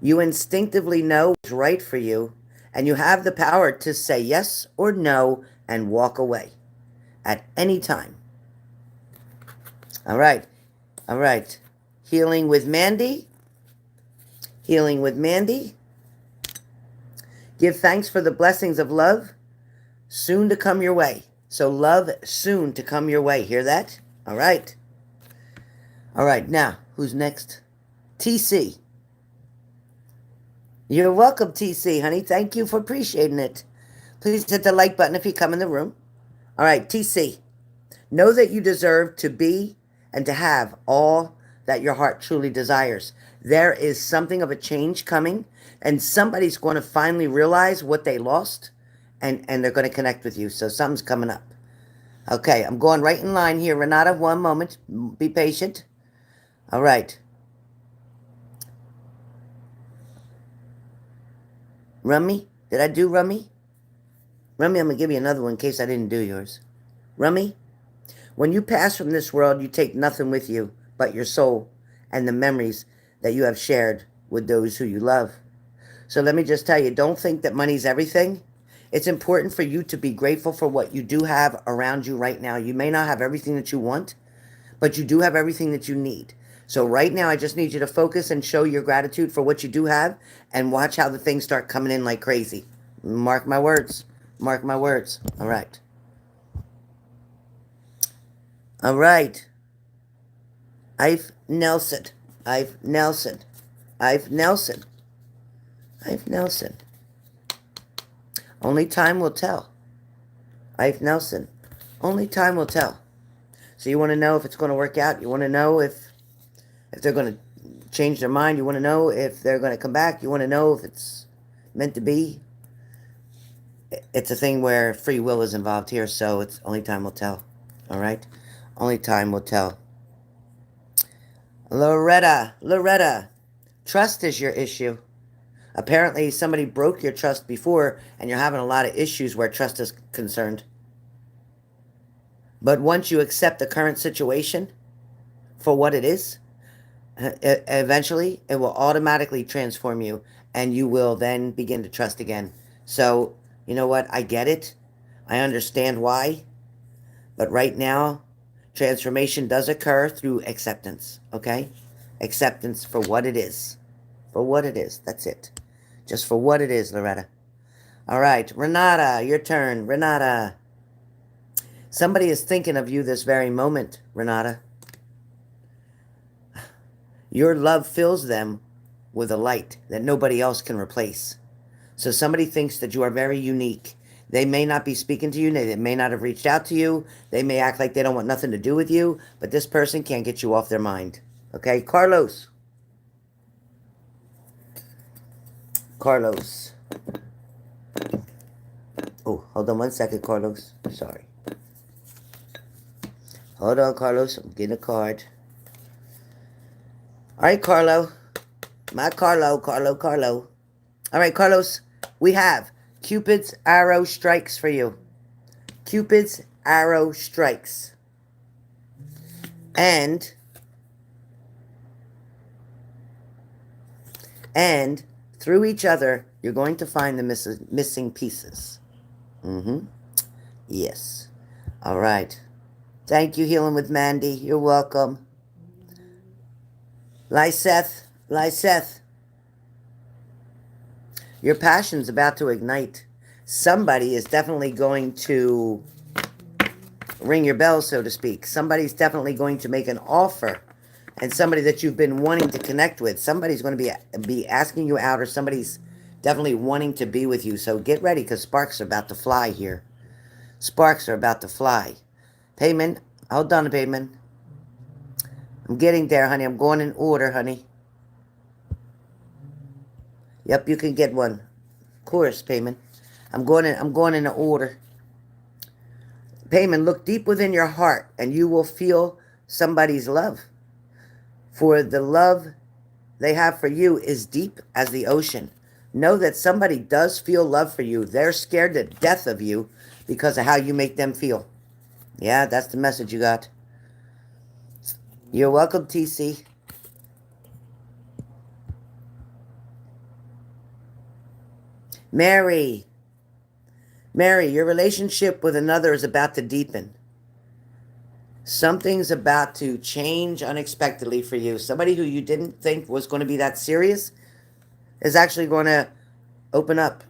You instinctively know what's right for you, and you have the power to say yes or no and walk away at any time. All right. Healing with Mandy. Give thanks for the blessings of love soon to come your way. So love soon to come your way. Hear that? All right. Now, who's next? TC. You're welcome, TC, honey. Thank you for appreciating it. Please hit the like button if you come in the room. All right, TC. Know that you deserve to be and to have all that your heart truly desires. There is something of a change coming, and somebody's going to finally realize what they lost, and they're going to connect with you. So something's coming up. Okay, I'm going right in line here. Renata, one moment. Be patient. All right. Rummy? Did I do Rummy? Rummy, I'm going to give you another one in case I didn't do yours. Rummy? When you pass from this world, you take nothing with you but your soul and the memories that you have shared with those who you love. So let me just tell you, don't think that money's everything. It's important for you to be grateful for what you do have around you right now. You may not have everything that you want, but you do have everything that you need. So right now, I just need you to focus and show your gratitude for what you do have and watch how the things start coming in like crazy. Mark my words. Mark my words. All right. All right. I've Nelson. I've Nelson. I've Nelson. I've Nelson. Only time will tell. I've Nelson. Only time will tell. So you want to know if it's going to work out. You want to know if they're going to change their mind. You want to know if they're going to come back. You want to know if it's meant to be. It's a thing where free will is involved here, so it's only time will tell. All right? Only time will tell. Loretta, trust is your issue. Apparently, somebody broke your trust before, and you're having a lot of issues where trust is concerned. But once you accept the current situation for what it is, eventually, it will automatically transform you, and you will then begin to trust again. So, you know what? I get it. I understand why. But right now, transformation does occur through acceptance, okay? Acceptance for what it is. For what it is. That's it. Just for what it is, Loretta. All right, Renata, your turn. Renata. Somebody is thinking of you this very moment, Renata. Your love fills them with a light that nobody else can replace. So somebody thinks that you are very unique. They may not be speaking to you. They may not have reached out to you. They may act like they don't want nothing to do with you. But this person can't get you off their mind. Okay, Carlos. Carlos. Oh, hold on one second, Carlos. Sorry. Hold on, Carlos. I'm getting a card. All right, Carlo. My Carlo. All right, Carlos. We have Cupid's arrow strikes for you. Cupid's arrow strikes. And through each other, you're going to find the missing pieces. Yes. All right. Thank you, Healing with Mandy. You're welcome. Lyseth. Your passion's about to ignite. Somebody is definitely going to ring your bell, so to speak. Somebody's definitely going to make an offer. And somebody that you've been wanting to connect with. Somebody's going to be asking you out, or somebody's definitely wanting to be with you. So get ready, because sparks are about to fly here. Sparks are about to fly. Payment. Hold on, payment. I'm getting there, honey. I'm going in order, honey. Yep, you can get one. Of course, payment. I'm going in order. Payment, look deep within your heart, and you will feel somebody's love. For the love they have for you is deep as the ocean. Know that somebody does feel love for you. They're scared to death of you because of how you make them feel. Yeah, that's the message you got. You're welcome, TC. Mary, your relationship with another is about to deepen. Something's about to change unexpectedly for you. Somebody who you didn't think was going to be that serious is actually going to open up.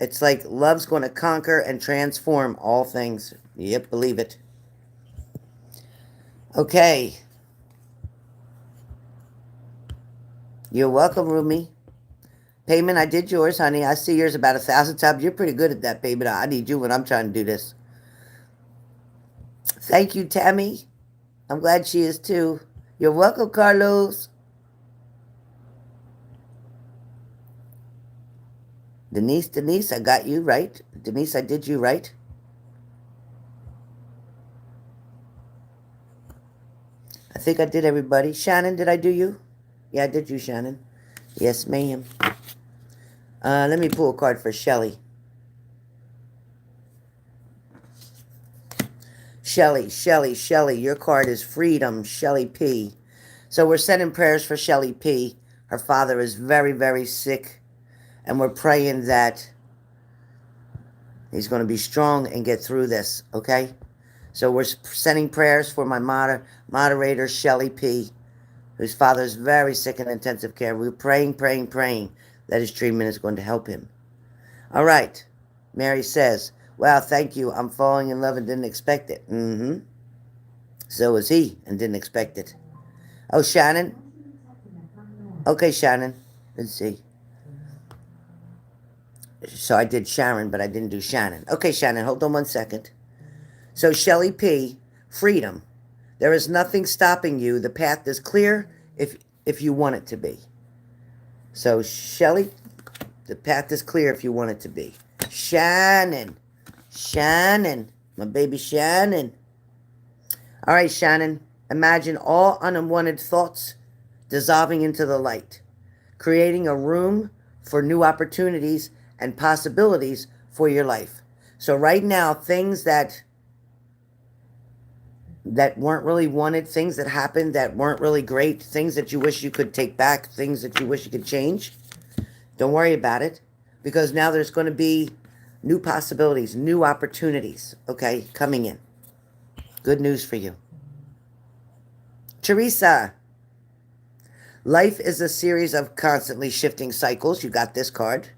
It's like love's going to conquer and transform all things. Yep, believe it. Okay. You're welcome, Rumi. Payment, I did yours, honey. I see yours about 1,000 times. You're pretty good at that, Payment. I need you when I'm trying to do this. Thank you, Tammy. I'm glad she is too. You're welcome, Carlos. Denise, I got you right. Denise, I did you right. I think I did everybody. Shannon, did I do you? Yeah, I did you, Shannon. Yes, ma'am. Let me pull a card for Shelly. Shelly, your card is Freedom, Shelly P. So we're sending prayers for Shelly P. Her father is very, very sick, and we're praying that he's going to be strong and get through this, okay? So we're sending prayers for my moderator, Shelly P., whose father is very sick in intensive care. We're praying that his treatment is going to help him. All right. Mary says, wow, thank you. I'm falling in love and didn't expect it. So was he and didn't expect it. Oh, Shannon? Okay, Shannon. Let's see. So I did Sharon, but I didn't do Shannon. Okay, Shannon, hold on 1 second. So Shelly P., freedom. There is nothing stopping you. The path is clear if you want it to be. So Shelly, the path is clear if you want it to be. Shannon, my baby Shannon. All right, Shannon, imagine all unwanted thoughts dissolving into the light, creating a room for new opportunities and possibilities for your life. So right now, things that weren't really wanted, things that happened that weren't really great, things that you wish you could take back, things that you wish you could change, don't worry about it, because now there's going to be new possibilities, new opportunities, okay, coming in. Good news for you. Teresa, life is a series of constantly shifting cycles. You got this card.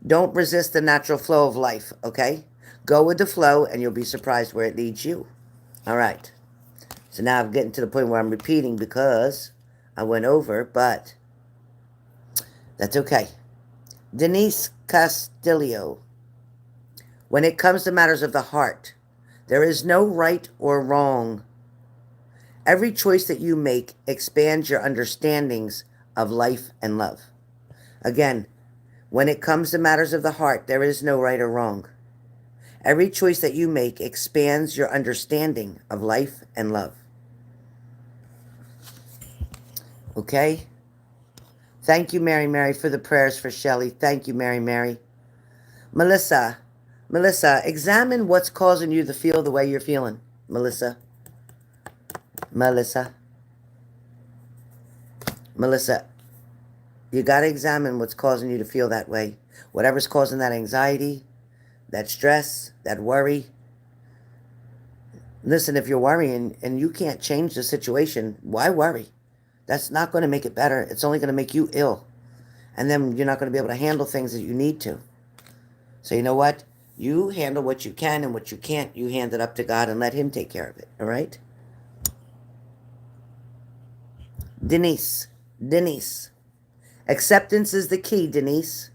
Don't resist the natural flow of life, okay? Go with the flow and you'll be surprised where it leads you. All right. So now I'm getting to the point where I'm repeating because I went over, but that's okay. Denise Castillo. When it comes to matters of the heart, there is no right or wrong. Every choice that you make expands your understandings of life and love. Again, when it comes to matters of the heart, there is no right or wrong. Every choice that you make expands your understanding of life and love. Okay? Thank you, Mary, for the prayers for Shelly. Thank you, Mary. Melissa, examine what's causing you to feel the way you're feeling. Melissa, you got to examine what's causing you to feel that way. Whatever's causing that anxiety, that stress, that worry. Listen, if you're worrying and you can't change the situation, why worry? That's not going to make it better. It's only going to make you ill. And then you're not going to be able to handle things that you need to. So you know what? You handle what you can, and what you can't, you hand it up to God and let him take care of it. All right? Denise. Acceptance is the key, Denise,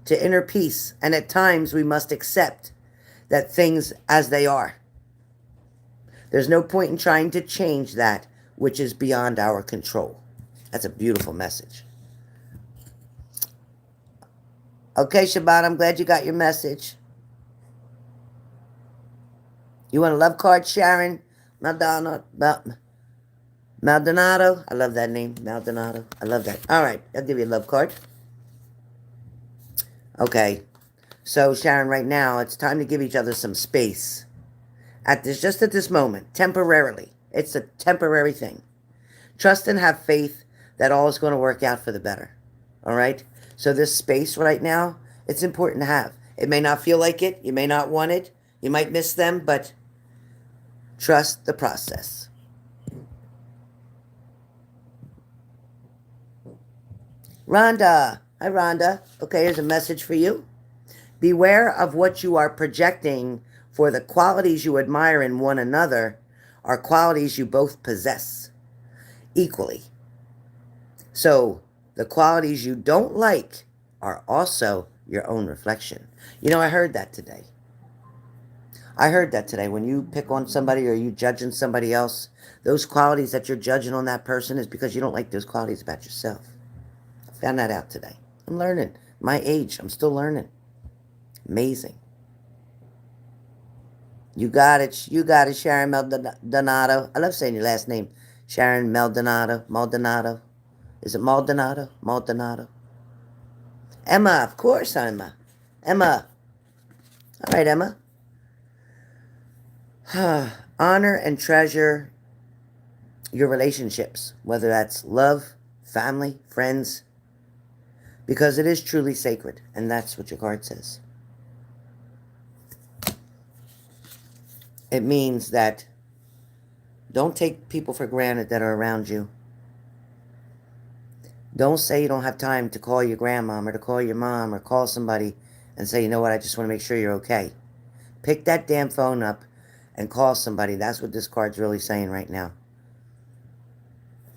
to inner peace. And at times we must accept that things as they are. There's no point in trying to change that which is beyond our control. That's a beautiful message. Okay, Shabbat, I'm glad you got your message. You want a love card, Sharon? Maldonado? I love that name, Maldonado. I love that. All right, I'll give you a love card. Okay, so Sharon, right now, it's time to give each other some space. Just at this moment, temporarily. It's a temporary thing. Trust and have faith that all is going to work out for the better. All right? So this space right now, it's important to have. It may not feel like it. You may not want it. You might miss them, but trust the process. Rhonda. Hi, Rhonda. Okay, here's a message for you. Beware of what you are projecting, for the qualities you admire in one another are qualities you both possess equally. So the qualities you don't like are also your own reflection. You know, I heard that today. I heard that today. When you pick on somebody or you judging somebody else, those qualities that you're judging on that person is because you don't like those qualities about yourself. I found that out today. I'm learning. My age, I'm still learning. Amazing. You got it. You got it, Sharon Maldonado. I love saying your last name. Sharon Maldonado. Maldonado. Is it Maldonado? Maldonado. Emma, of course, Emma. Emma. All right, Emma. Honor and treasure your relationships, whether that's love, family, friends, because it is truly sacred, and that's what your card says. It means that don't take people for granted that are around you. Don't say you don't have time to call your grandmom or to call your mom or call somebody and say, you know what, I just want to make sure you're okay. Pick that damn phone up and call somebody. That's what this card's really saying right now.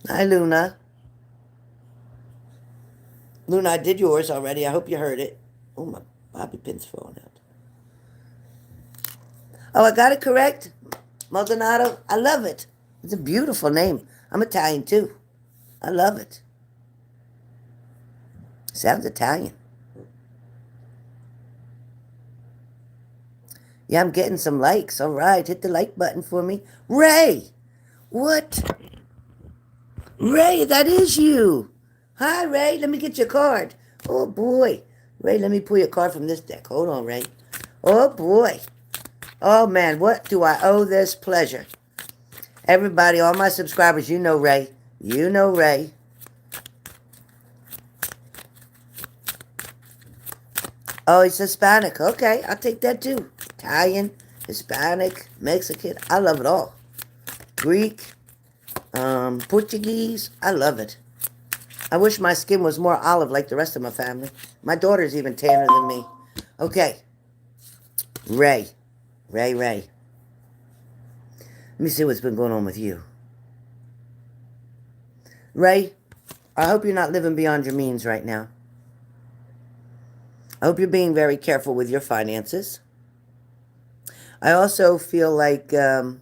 Hi, Luna. Luna, I did yours already. I hope you heard it. Oh, my bobby pin's falling out. Oh, I got it correct? Maldonado? I love it. It's a beautiful name. I'm Italian, too. I love it. Sounds Italian. Yeah, I'm getting some likes. All right, hit the like button for me. Ray! What? Ray, that is you. Hi, Ray. Let me get your card. Oh, boy. Ray, let me pull your card from this deck. Hold on, Ray. Oh, boy. Oh, man, what do I owe this pleasure? Everybody, all my subscribers, you know Ray. You know Ray. Oh, he's Hispanic. Okay, I'll take that too. Italian, Hispanic, Mexican. I love it all. Greek, Portuguese. I love it. I wish my skin was more olive like the rest of my family. My daughter's even tanner than me. Okay. Ray. Ray. Let me see what's been going on with you. Ray, I hope you're not living beyond your means right now. I hope you're being very careful with your finances. I also feel like you're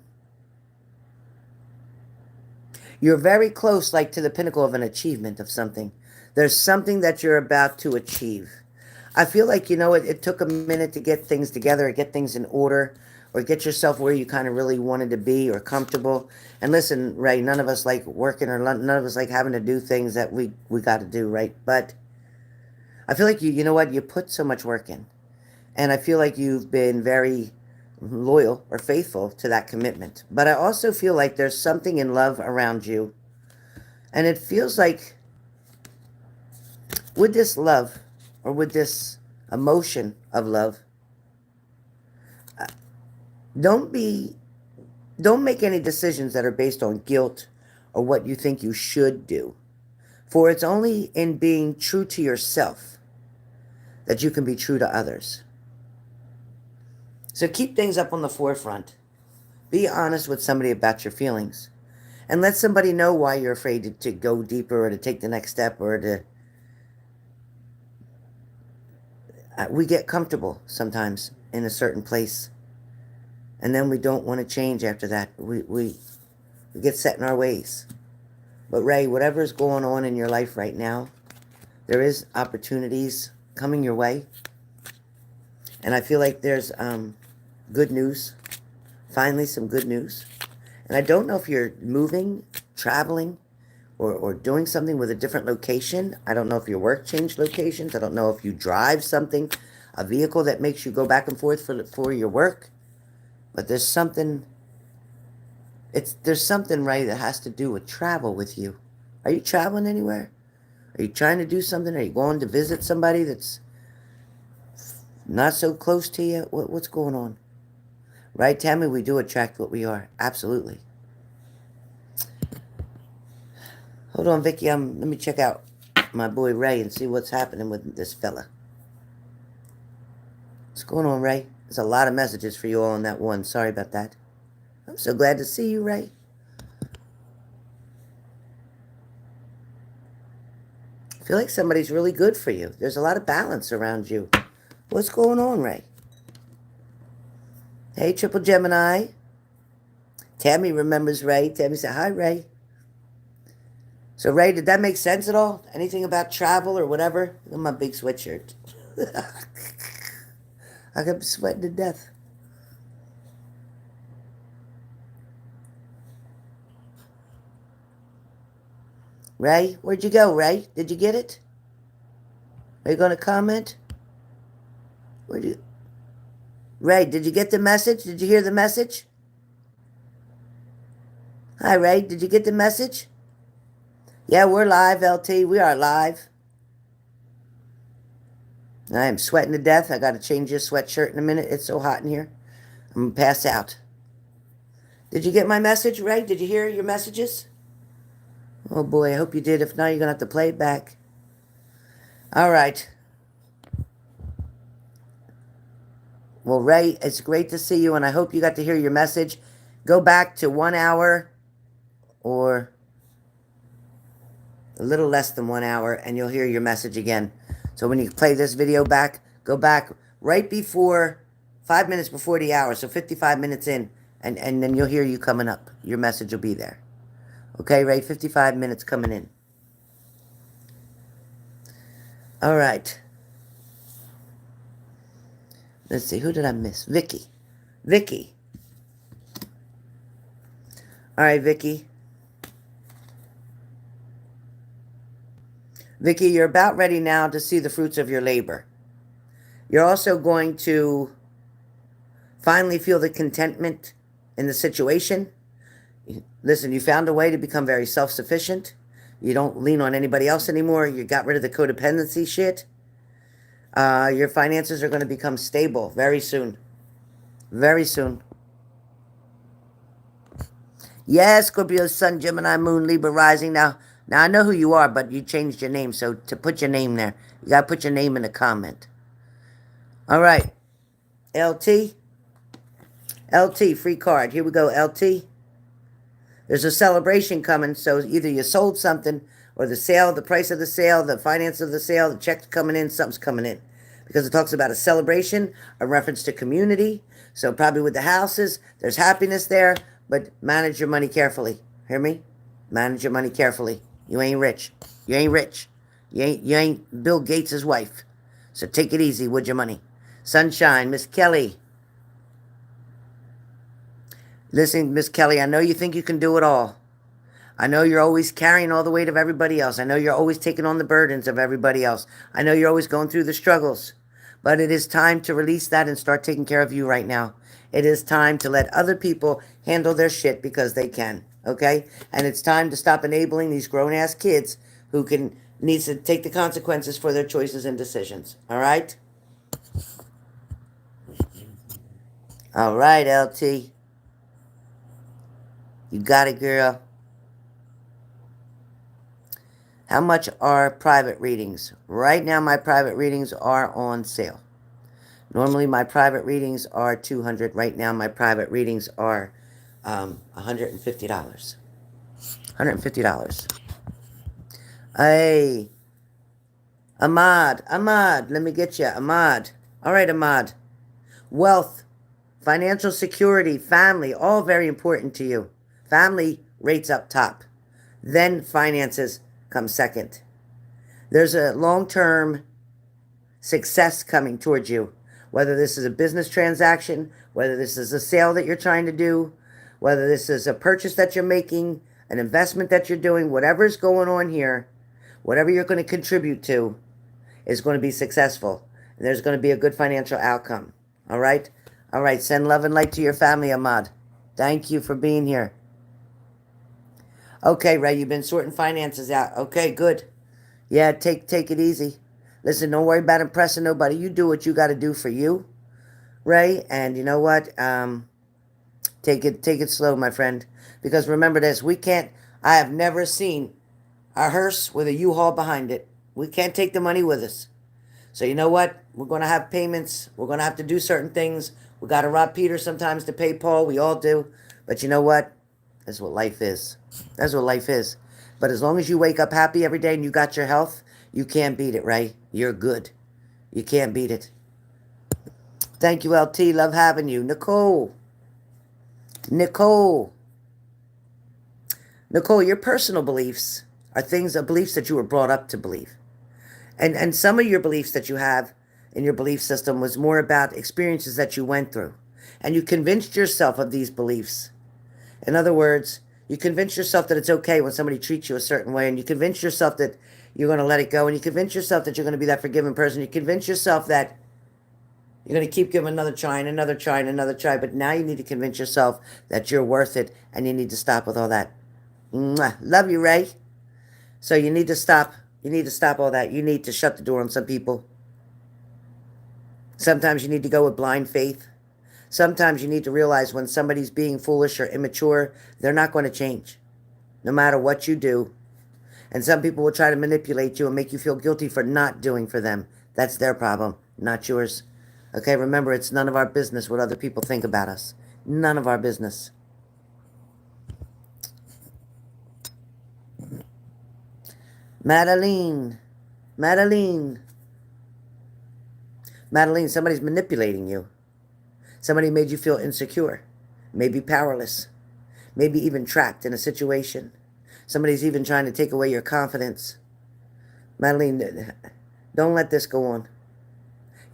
very close, like to the pinnacle of an achievement of something. There's something that you're about to achieve. I feel like, you know, it took a minute to get things together, or get things in order, or get yourself where you kind of really wanted to be or comfortable. And listen, Ray, none of us like working, or none of us like having to do things that we got to do, right? But I feel like you know what? You put so much work in. And I feel like you've been very loyal or faithful to that commitment. But I also feel like there's something in love around you. And it feels like with this love, or with this emotion of love, don't make any decisions that are based on guilt or what you think you should do. For it's only in being true to yourself that you can be true to others. So keep things up on the forefront. Be honest with somebody about your feelings. And let somebody know why you're afraid to go deeper, or to take the next step, or to... we get comfortable sometimes in a certain place. And then we don't want to change after that. We get set in our ways. But Ray, whatever's going on in your life right now, there is opportunities coming your way. And I feel like there's good news. Finally, some good news. And I don't know if you're moving, traveling, or doing something with a different location. I don't know if your work changed locations. I don't know if you drive something, a vehicle that makes you go back and forth for your work. But there's something, there's something, right, that has to do with travel with you. Are you traveling anywhere? Are you trying to do something? Are you going to visit somebody that's not so close to you? What's going on? Right, Tammy, we do attract what we are. Absolutely. Hold on, Vicky. Let me check out my boy Ray and see what's happening with this fella. What's going on, Ray? There's a lot of messages for you all in that one. Sorry about that. I'm so glad to see you, Ray. I feel like somebody's really good for you. There's a lot of balance around you. What's going on, Ray? Hey, Triple Gemini. Tammy remembers Ray. Tammy said, hi, Ray. So, Ray, did that make sense at all? Anything about travel or whatever? Look at my big sweatshirt. I kept sweating to death. Ray, where'd you go, Ray? Did you get it? Are you going to comment? Where'd you... Ray, did you get the message? Did you hear the message? Hi, Ray. Did you get the message? Yeah, we're live, LT. We are live. I am sweating to death. I got to change this sweatshirt in a minute. It's so hot in here. I'm going to pass out. Did you get my message, Ray? Did you hear your messages? Oh, boy. I hope you did. If not, you're going to have to play it back. All right. Well, Ray, it's great to see you, and I hope you got to hear your message. Go back to 1 hour or a little less than 1 hour, and you'll hear your message again. So when you play this video back, go back right before, 5 minutes before the hour, so 55 minutes in, and then you'll hear you coming up. Your message will be there. Okay, Ray, 55 minutes coming in. All right. Let's see, who did I miss? Vicky. Vicky. All right, Vicky. Vicky, you're about ready now to see the fruits of your labor. You're also going to finally feel the contentment in the situation. Listen, you found a way to become very self-sufficient. You don't lean on anybody else anymore. You got rid of the codependency shit. Your finances are going to become stable very soon. Very soon. Yes, Scorpio, Sun, Gemini, Moon, Libra, Rising. Now I know who you are, but you changed your name. So to put your name there, you got to put your name in the comment. All right. LT. LT, free card. Here we go, LT. There's a celebration coming, so either you sold something or the sale, the price of the sale, the finance of the sale, the check's coming in, something's coming in. Because it talks about a celebration, a reference to community. So probably with the houses, there's happiness there, but manage your money carefully. Hear me? Manage your money carefully. You ain't rich. You ain't rich. You ain't Bill Gates' wife. So take it easy with your money. Sunshine, Miss Kelly. Listen, Miss Kelly, I know you think you can do it all. I know you're always carrying all the weight of everybody else. I know you're always taking on the burdens of everybody else. I know you're always going through the struggles. But it is time to release that and start taking care of you right now. It is time to let other people handle their shit because they can, okay? And it's time to stop enabling these grown-ass kids who needs to take the consequences for their choices and decisions, all right? All right, LT. You got it, girl. How much are private readings? Right now, my private readings are on sale. Normally, my private readings are $200. Right now, my private readings are $150. $150. Hey, Ahmad, let me get you, Ahmad. All right, Ahmad. Wealth, financial security, family, all very important to you. Family rates up top. Then finances come second. There's a long-term success coming towards you. Whether this is a business transaction, whether this is a sale that you're trying to do, whether this is a purchase that you're making, an investment that you're doing, whatever's going on here, whatever you're going to contribute to is going to be successful. And there's going to be a good financial outcome. All right? All right. Send love and light to your family, Ahmad. Thank you for being here. Okay, Ray, you've been sorting finances out. Okay, good. Yeah, take it easy. Listen, don't worry about impressing nobody. You do what you got to do for you, Ray. And you know what? Take it slow, my friend. Because remember this, I have never seen a hearse with a U-Haul behind it. We can't take the money with us. So you know what? We're going to have payments. We're going to have to do certain things. We got to rob Peter sometimes to pay Paul. We all do. But you know what? That's what life is. That's what life is. But as long as you wake up happy every day and you got your health, you can't beat it, right? You're good. You can't beat it. Thank you, LT. Love having you. Nicole. Nicole. Nicole, your personal beliefs are beliefs that you were brought up to believe. And some of your beliefs that you have in your belief system was more about experiences that you went through. And you convinced yourself of these beliefs. In other words, you convince yourself that it's okay when somebody treats you a certain way, and you convince yourself that you're going to let it go, and you convince yourself that you're going to be that forgiving person. You convince yourself that you're going to keep giving another try and another try and another try, but now you need to convince yourself that you're worth it, and you need to stop with all that. Mwah. Love you, Ray. So you need to stop. You need to stop all that. You need to shut the door on some people. Sometimes you need to go with blind faith. Sometimes you need to realize when somebody's being foolish or immature, they're not going to change, no matter what you do. And some people will try to manipulate you and make you feel guilty for not doing for them. That's their problem, not yours. Okay, remember, it's none of our business what other people think about us. None of our business. Madeline. Madeline. Madeline, somebody's manipulating you. Somebody made you feel insecure, maybe powerless, maybe even trapped in a situation. Somebody's even trying to take away your confidence. Madeline, don't let this go on.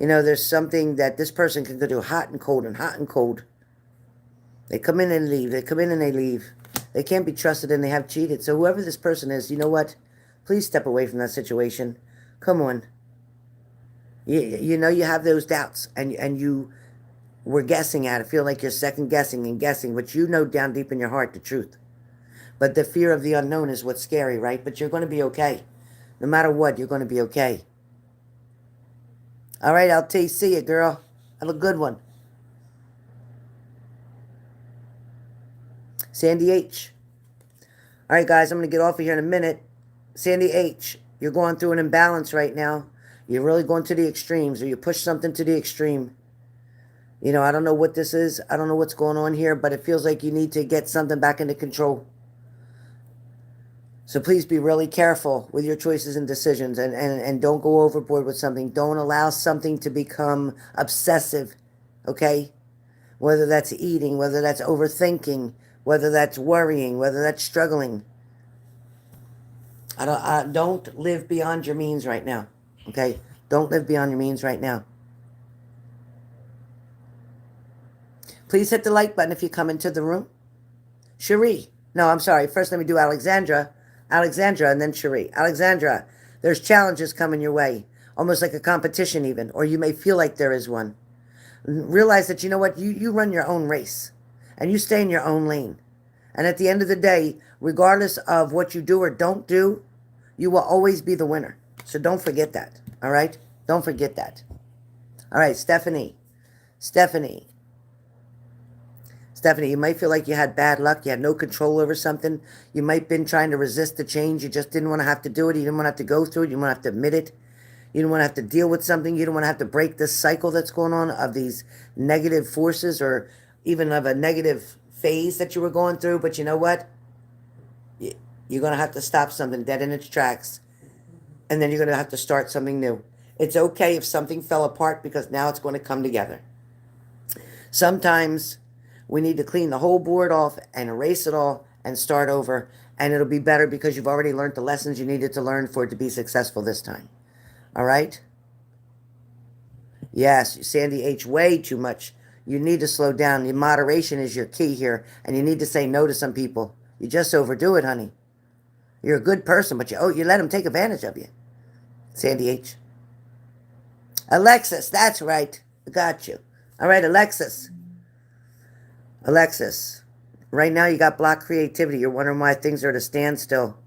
You know, there's something that this person can go do hot and cold and hot and cold. They come in and leave. They come in and they leave. They can't be trusted and they have cheated. So whoever this person is, you know what? Please step away from that situation. Come on. You know you have those doubts and you were guessing at it. Feel like you're second guessing and guessing, but you know down deep in your heart the truth. But the fear of the unknown is what's scary, right? But you're going to be okay. No matter what, you're going to be okay. All right, LT, see you, girl. Have a good one. Sandy H. All right, guys, I'm going to get off of here in a minute. Sandy H., you're going through an imbalance right now. You're really going to the extremes, or you push something to the extreme. You know, I don't know what this is. I don't know what's going on here, but it feels like you need to get something back into control. So please be really careful with your choices and decisions, and don't go overboard with something. Don't allow something to become obsessive, okay? Whether that's eating, whether that's overthinking, whether that's worrying, whether that's struggling. Don't live beyond your means right now, okay? Don't live beyond your means right now. Please hit the like button if you come into the room. Cherie. No, I'm sorry. First, let me do Alexandra. Alexandra, and then Cherie. Alexandra, there's challenges coming your way. Almost like a competition even. Or you may feel like there is one. Realize that, you know what? You run your own race. And you stay in your own lane. And at the end of the day, regardless of what you do or don't do, you will always be the winner. So don't forget that. All right? Don't forget that. All right, Stephanie. Stephanie, you might feel like you had bad luck. You had no control over something. You might have been trying to resist the change. You just didn't want to have to do it. You didn't want to have to go through it. You didn't want to have to admit it. You didn't want to have to deal with something. You didn't want to have to break this cycle that's going on of these negative forces or even of a negative phase that you were going through. But you know what? You're going to have to stop something dead in its tracks. And then you're going to have to start something new. It's okay if something fell apart because now it's going to come together. Sometimes we need to clean the whole board off and erase it all and start over. And it'll be better because you've already learned the lessons you needed to learn for it to be successful this time. All right? Yes, Sandy H., way too much. You need to slow down. Your moderation is your key here. And you need to say no to some people. You just overdo it, honey. You're a good person, but you let them take advantage of you. Sandy H. Alexis, that's right. I got you. All right, Alexis. Alexis, right now you got blocked creativity. You're wondering why things are at a standstill.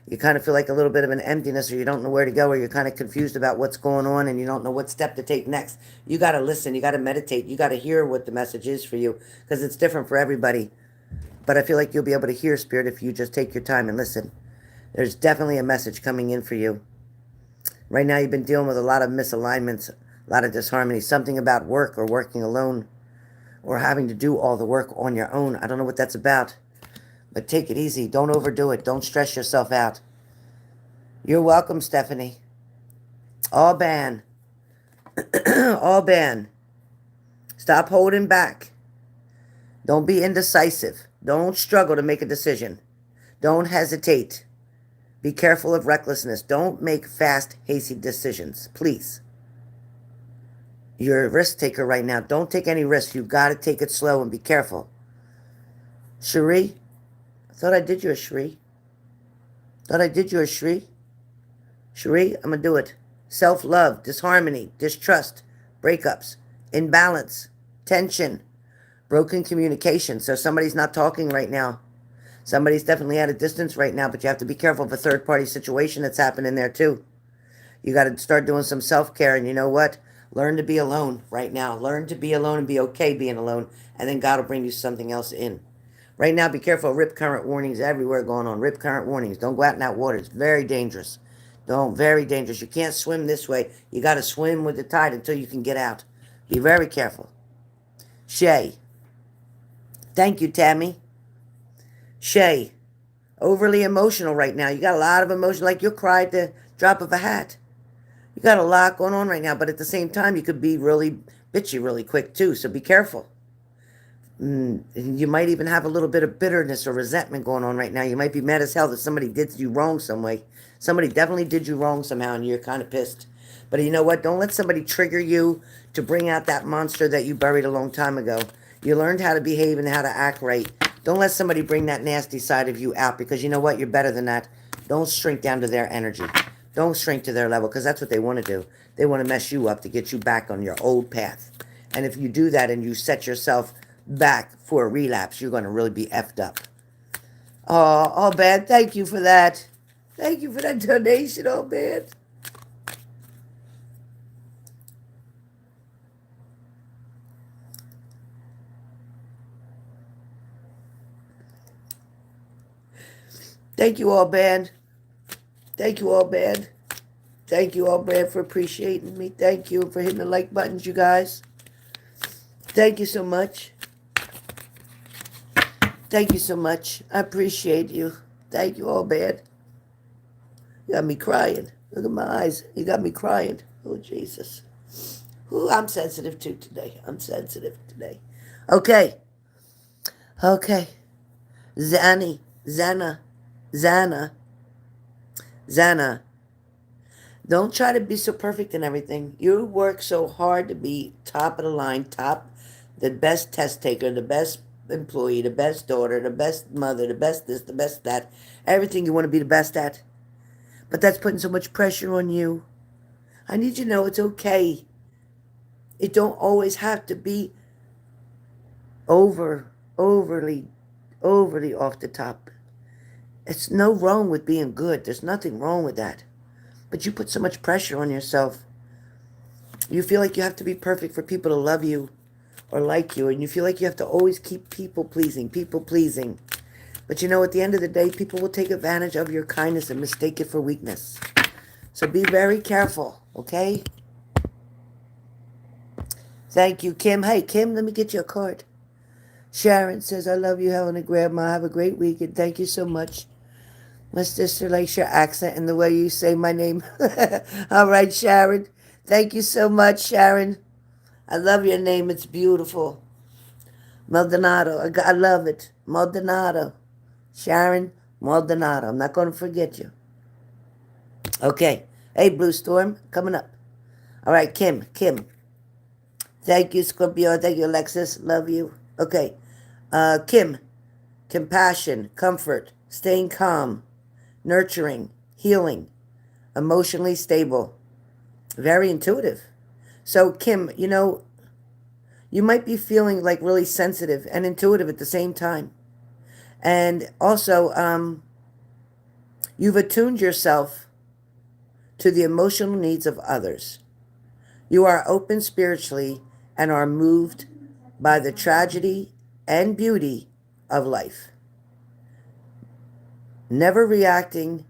You kind of feel like a little bit of an emptiness, or you don't know where to go, or you're kind of confused about what's going on and you don't know what step to take next. You got to listen. You got to meditate. You got to hear what the message is for you because it's different for everybody. But I feel like you'll be able to hear Spirit if you just take your time and listen. There's definitely a message coming in for you. Right now you've been dealing with a lot of misalignments, a lot of disharmony, something about work or working alone, or having to do all the work on your own. I don't know what that's about. But take it easy. Don't overdo it. Don't stress yourself out. You're welcome, Stephanie. All ban. All ban. Stop holding back. Don't be indecisive. Don't struggle to make a decision. Don't hesitate. Be careful of recklessness. Don't make fast, hasty decisions, please. You're a risk taker right now. Don't take any risks. You've got to take it slow and be careful. Cherie, I thought I did you a Cherie. Thought I did you a Cherie. Cherie, I'm going to do it. Self-love, disharmony, distrust, breakups, imbalance, tension, broken communication. So somebody's not talking right now. Somebody's definitely at a distance right now, but you have to be careful of a third-party situation that's happening there too. You got to start doing some self-care, and you know what? Learn to be alone right now. Learn to be alone and be okay being alone, and then God will bring you something else in. Right now, be careful. Rip current warnings everywhere going on. Rip current warnings. Don't go out in that water. It's very dangerous. Don't. Very dangerous. You can't swim this way. You got to swim with the tide until you can get out. Be very careful. Shay. Thank you, Tammy. Shay. Overly emotional right now. You got a lot of emotion. Like you'll cry at the drop of a hat. You got a lot going on right now. But at the same time, you could be really bitchy really quick too. So be careful. You might even have a little bit of bitterness or resentment going on right now. You might be mad as hell that somebody did you wrong some way. Somebody definitely did you wrong somehow, and you're kind of pissed. But you know what? Don't let somebody trigger you to bring out that monster that you buried a long time ago. You learned how to behave and how to act right. Don't let somebody bring that nasty side of you out, because you know what? You're better than that. Don't shrink down to their energy. Don't shrink to their level, because that's what they want to do. They want to mess you up to get you back on your old path. And if you do that and you set yourself back for a relapse, you're going to really be effed up. Oh, bad. Thank you for that. Thank you for that donation, oh, man. Thank you all, band. Thank you all, band. Thank you all, band, for appreciating me. Thank you for hitting the like buttons, you guys. Thank you so much. Thank you so much. I appreciate you. Thank you all, band. You got me crying. Look at my eyes. You got me crying. Oh, Jesus. Ooh, I'm sensitive too today. I'm sensitive today. Okay. Okay. Zana. Don't try to be so perfect in everything. You work so hard to be top of the line, the best test taker, the best employee, the best daughter, the best mother, the best this, the best that. Everything you want to be the best at. But that's putting so much pressure on you. I need you to know it's okay. It don't always have to be overly off the top. It's no wrong with being good. There's nothing wrong with that. But you put so much pressure on yourself. You feel like you have to be perfect for people to love you or like you. And you feel like you have to always keep people pleasing. But you know, at the end of the day, people will take advantage of your kindness and mistake it for weakness. So be very careful, okay? Thank you, Kim. Hey, Kim, let me get you a card. Sharon says, I love you, Helen and Grandma. Have a great weekend. Thank you so much. My sister likes your accent and the way you say my name. All right, Sharon. Thank you so much, Sharon. I love your name. It's beautiful. Maldonado. I love it. Maldonado. Sharon Maldonado. I'm not going to forget you. Okay. Hey, Blue Storm. Coming up. All right, Kim. Thank you, Scorpio. Thank you, Alexis. Love you. Okay. Kim. Compassion. Comfort. Staying calm. Nurturing. Healing. Emotionally stable. Very intuitive. So, Kim, you know, you might be feeling like really sensitive and intuitive at the same time. And also, you've attuned yourself to the emotional needs of others. You are open spiritually and are moved by the tragedy and beauty of life. Never reacting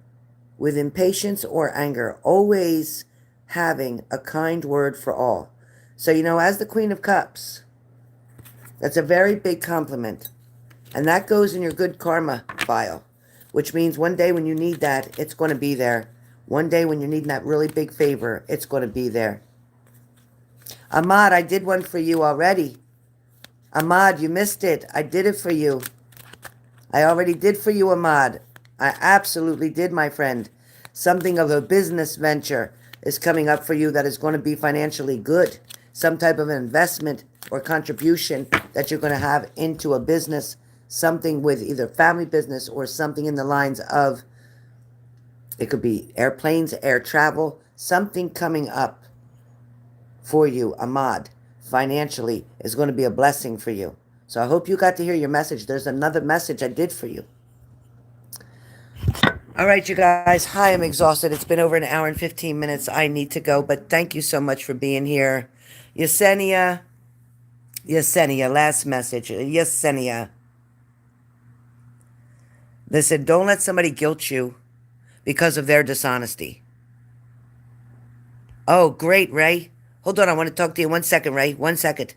with impatience or anger, always having a kind word for all. So, you know, as the Queen of Cups, that's a very big compliment. And that goes in your good karma file, which means one day when you need that, it's going to be there. One day when you need that really big favor, it's going to be there. Ahmad, I did one for you already. Ahmad, you missed it. I did it for you. I already did for you, Ahmad. I absolutely did, my friend. Something of a business venture is coming up for you that is going to be financially good. Some type of investment or contribution that you're going to have into a business, something with either family business or something in the lines of, it could be airplanes, air travel, something coming up for you, Ahmad, financially is going to be a blessing for you. So I hope you got to hear your message. There's another message I did for you. All right, you guys. Hi, I'm exhausted. It's been over an hour and 15 minutes. I need to go, but thank you so much for being here. Yesenia, last message. Yesenia. Listen, don't let somebody guilt you because of their dishonesty. Oh, great, Ray. Hold on, I want to talk to you. 1 second, Ray. 1 second.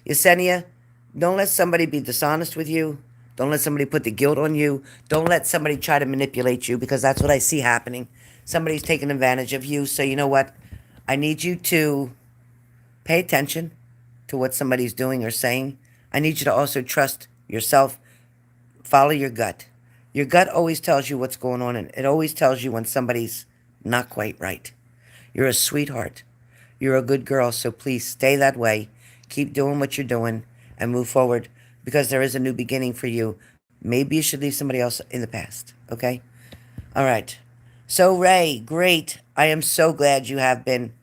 Yesenia, don't let somebody be dishonest with you. Don't let somebody put the guilt on you. Don't let somebody try to manipulate you, because that's what I see happening. Somebody's taking advantage of you. So you know what? I need you to pay attention to what somebody's doing or saying. I need you to also trust yourself. Follow your gut. Your gut always tells you what's going on, and it always tells you when somebody's not quite right. You're a sweetheart. You're a good girl, so please stay that way. Keep doing what you're doing and move forward, because there is a new beginning for you. Maybe you should leave somebody else in the past, okay? All right. So, Ray, great. I am so glad you have been.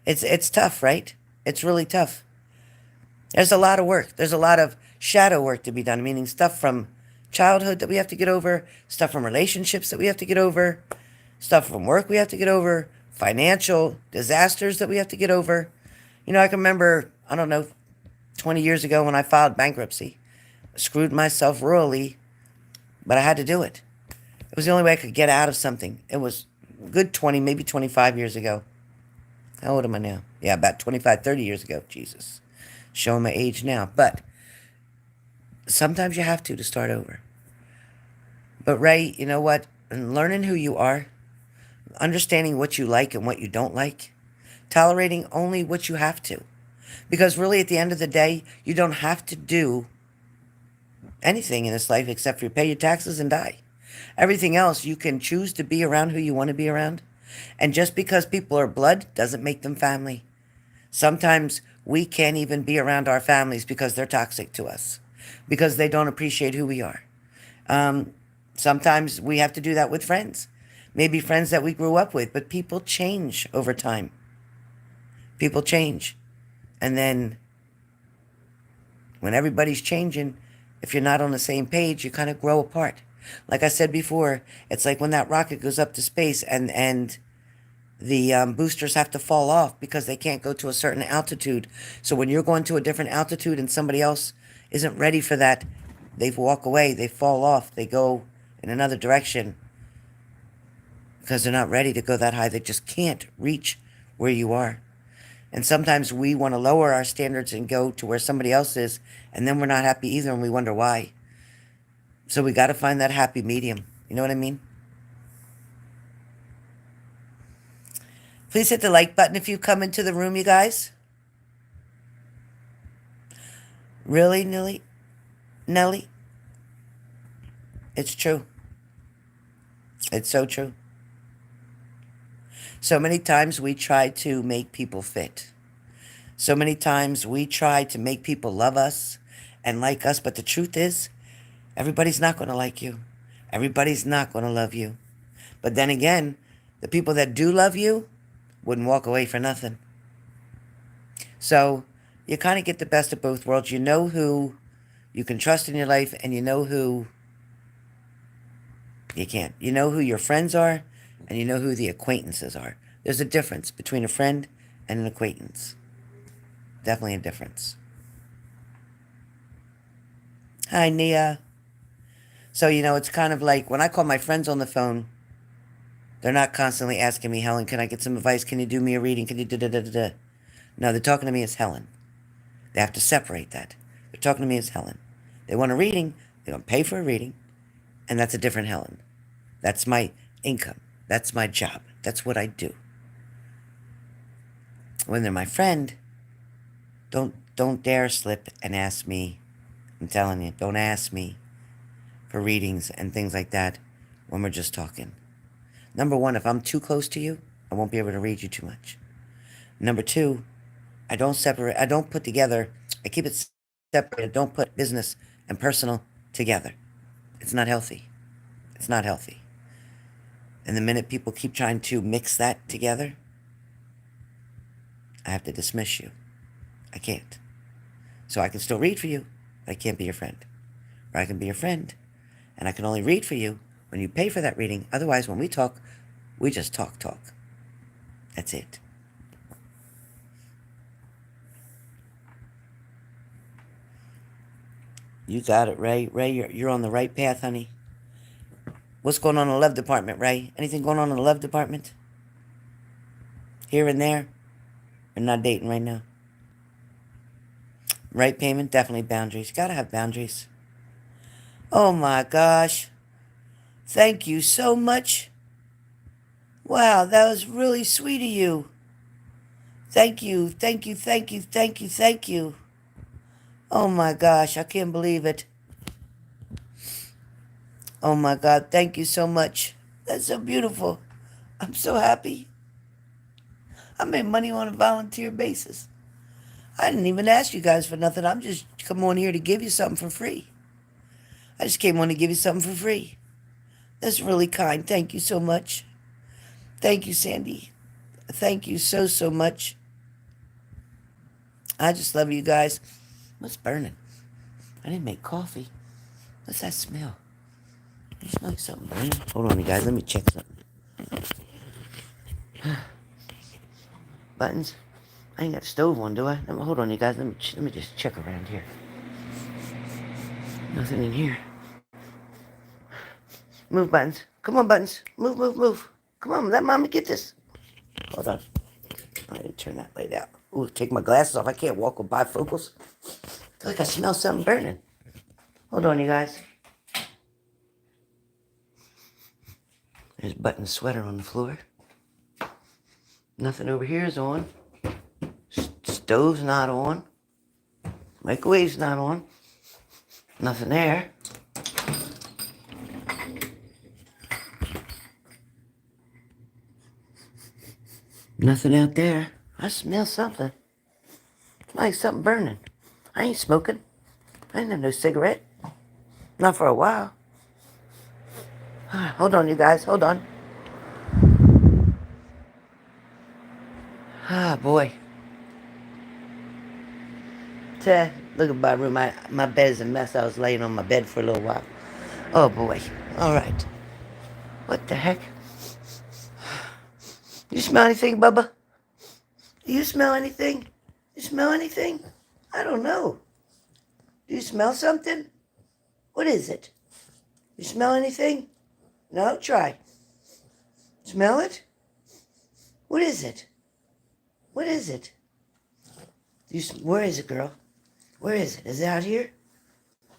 It's tough, right? It's really tough. There's a lot of work. There's a lot of shadow work to be done, meaning stuff from childhood that we have to get over, stuff from relationships that we have to get over, stuff from work we have to get over, financial disasters that we have to get over. You know, I can remember, I don't know, 20 years ago when I filed bankruptcy. I screwed myself royally, but I had to do it. It was the only way I could get out of something. It was a good 20, maybe 25 years ago. How old am I now? Yeah, about 25, 30 years ago. Jesus. Showing my age now. But sometimes you have to start over. But Ray, you know what? And learning who you are, understanding what you like and what you don't like, tolerating only what you have to. Because really, at the end of the day, you don't have to do anything in this life except for pay your taxes and die. Everything else, you can choose to be around who you want to be around. And just because people are blood doesn't make them family. Sometimes we can't even be around our families because they're toxic to us, because they don't appreciate who we are. Sometimes we have to do that with friends. Maybe friends that we grew up with, but people change over time. People change. And then when everybody's changing, if you're not on the same page, you kind of grow apart. Like I said before, it's like when that rocket goes up to space and the boosters have to fall off because they can't go to a certain altitude. So when you're going to a different altitude and somebody else isn't ready for that, they walk away, they fall off, they go in another direction because they're not ready to go that high. They just can't reach where you are. And sometimes we want to lower our standards and go to where somebody else is, and then we're not happy either, and we wonder why. So we got to find that happy medium. You know what I mean? Please hit the like button if you come into the room, you guys. Really, Nelly? It's true. It's so true. So many times we try to make people fit. So many times we try to make people love us and like us, but the truth is, everybody's not going to like you. Everybody's not going to love you. But then again, the people that do love you wouldn't walk away for nothing. So you kind of get the best of both worlds. You know who you can trust in your life, and you know who you can't. You know who your friends are, and you know who the acquaintances are. There's a difference between a friend and an acquaintance. Definitely a difference. Hi, Nia. So, you know, it's kind of like when I call my friends on the phone, they're not constantly asking me, Helen, can I get some advice? Can you do me a reading? Can you da-da-da-da-da? No, they're talking to me as Helen. They have to separate that. They're talking to me as Helen. They want a reading. They don't pay for a reading. And that's a different Helen. That's my income. That's my job. That's what I do. When they're my friend, don't dare slip and ask me I'm telling you, don't ask me for readings and things like that when we're just talking. Number one, if I'm too close to you, I won't be able to read you too much. Number two, I don't put together, I keep it separated. Don't put business and personal together. It's not healthy. It's not healthy. And the minute people keep trying to mix that together, I have to dismiss you. I can't. So I can still read for you, but I can't be your friend. Or I can be your friend, and I can only read for you when you pay for that reading. Otherwise, when we talk, we just talk. That's it. You got it, Ray. Ray, you're on the right path, honey. What's going on in the love department, Ray? Anything going on in the love department? Here and there? You're not dating right now? Right payment? Definitely boundaries. Gotta have boundaries. Oh my gosh. Thank you so much. Wow, that was really sweet of you. Thank you. Oh my gosh, I can't believe it. Oh my God, thank you so much. That's so beautiful. I'm so happy. I made money on a volunteer basis. I didn't even ask you guys for nothing. I'm just come on here to give you something for free. I just came on to give you something for free. That's really kind. Thank you so much. Thank you, Sandy. Thank you so much. I just love you guys. What's burning? I didn't make coffee. What's that smell? It smells like something burning. Hold on, you guys. Let me check something. Buttons. I ain't got a stove on, do I? Hold on, you guys. Let me just check around here. Nothing in here. Move, Buttons. Come on, Buttons. Move. Come on, let Mommy get this. Hold on. I didn't turn that light out. Ooh, take my glasses off. I can't walk with bifocals. I feel like I smell something burning. Hold on, you guys. There's Button's sweater on the floor. Nothing over here is on. Stove's not on. Microwave's not on. Nothing there. Nothing out there. I smell something. It's like something burning. I ain't smoking. I ain't have no cigarette. Not for a while. Hold on, you guys. Hold on. Ah, boy. Look at my room. My bed is a mess. I was laying on my bed for a little while. Oh, boy. All right. What the heck? You smell anything, Bubba? Do you smell anything? You smell anything? I don't know. Do you smell something? What is it? You smell anything? No, try. Smell it? What is it? What is it? Where is it, girl? Where is it? Is it out here?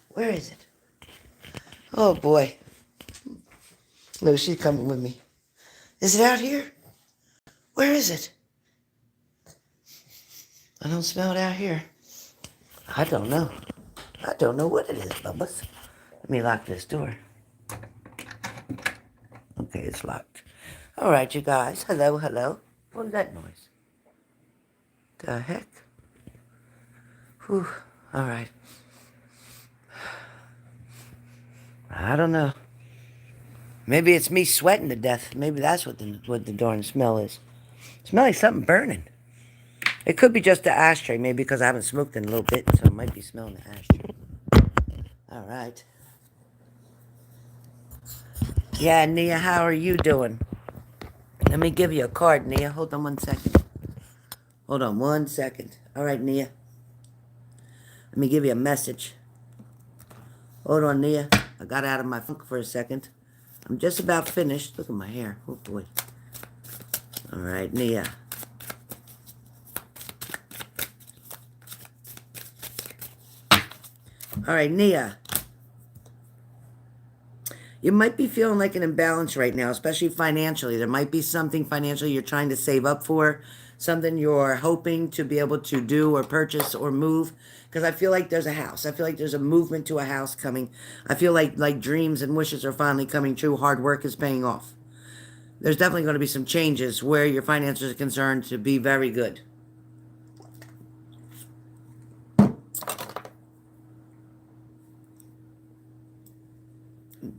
Where is it? Oh, boy. No, she's coming with me. Is it out here? Where is it? I don't smell it out here. I don't know. I don't know what it is, Bubba. Let me lock this door. Okay, it's locked. All right, you guys. Hello. What was that noise? The heck? Whew. All right. I don't know. Maybe it's me sweating to death. Maybe that's what the darn smell is. It smells like something burning. It could be just the ashtray, maybe because I haven't smoked in a little bit, so it might be smelling the ashtray. All right. Yeah, Nia, how are you doing? Let me give you a card, Nia. Hold on 1 second. Hold on 1 second. All right, Nia. Let me give you a message. Hold on, Nia. I got out of my funk for a second. I'm just about finished. Look at my hair. Oh, boy. All right, Nia. All right, Nia. You might be feeling like an imbalance right now, especially financially. There might be something financially you're trying to save up for, something you're hoping to be able to do or purchase or move. Because I feel like there's a house. I feel like there's a movement to a house coming. I feel like dreams and wishes are finally coming true. Hard work is paying off. There's definitely going to be some changes where your finances are concerned to be very good.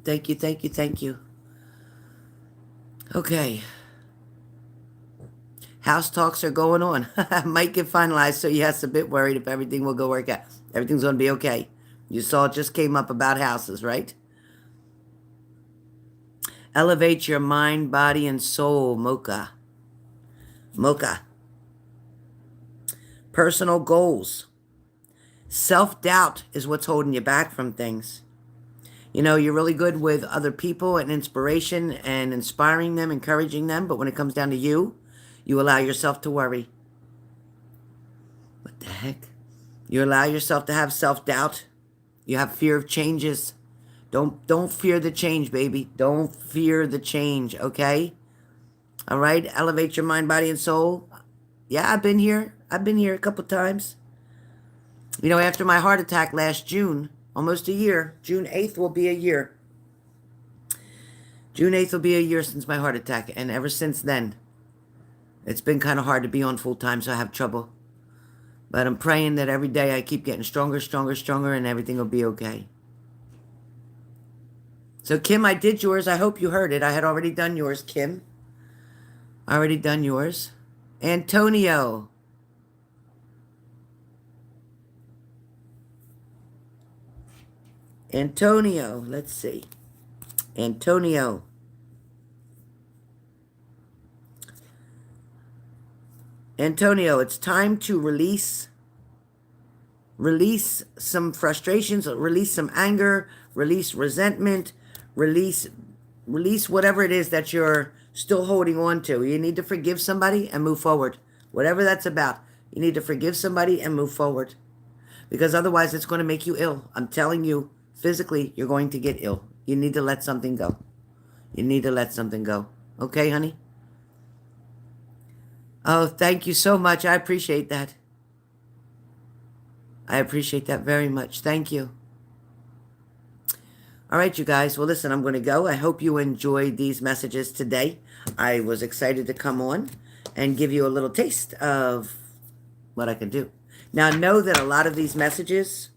Thank you, thank you, thank you. Okay. House talks are going on. Might get finalized, so yes, a bit worried if everything will go work out. Everything's going to be okay. You saw it just came up about houses, right? Elevate your mind, body, and soul, Mocha. Mocha. Personal goals. Self-doubt is what's holding you back from things. You know, you're really good with other people and inspiration and inspiring them, encouraging them, but when it comes down to you, you allow yourself to worry. What the heck? You allow yourself to have self-doubt. You have fear of changes. Don't fear the change, baby. Don't fear the change, okay? All right? Elevate your mind, body, and soul. Yeah, I've been here. I've been here a couple times. You know, after my heart attack last June, almost a year, June 8th will be a year. June 8th will be a year since my heart attack, and ever since then, it's been kind of hard to be on full time, so I have trouble. But I'm praying that every day I keep getting stronger, stronger, stronger, and everything will be okay. So, Kim, I did yours. I hope you heard it. I had already done yours, Kim. Already done yours. Antonio. Antonio, let's see. Antonio. Antonio, it's time to release some frustrations, release some anger, release resentment, release whatever it is that you're still holding on to. You need to forgive somebody and move forward. Whatever that's about, you need to forgive somebody and move forward. Because otherwise it's going to make you ill. I'm telling you, physically, you're going to get ill. You need to let something go. You need to let something go. Okay, honey? Oh, thank you so much. I appreciate that. I appreciate that very much. Thank you. All right, you guys. Well, listen, I'm going to go. I hope you enjoyed these messages today. I was excited to come on and give you a little taste of what I can do. Now, know that a lot of these messages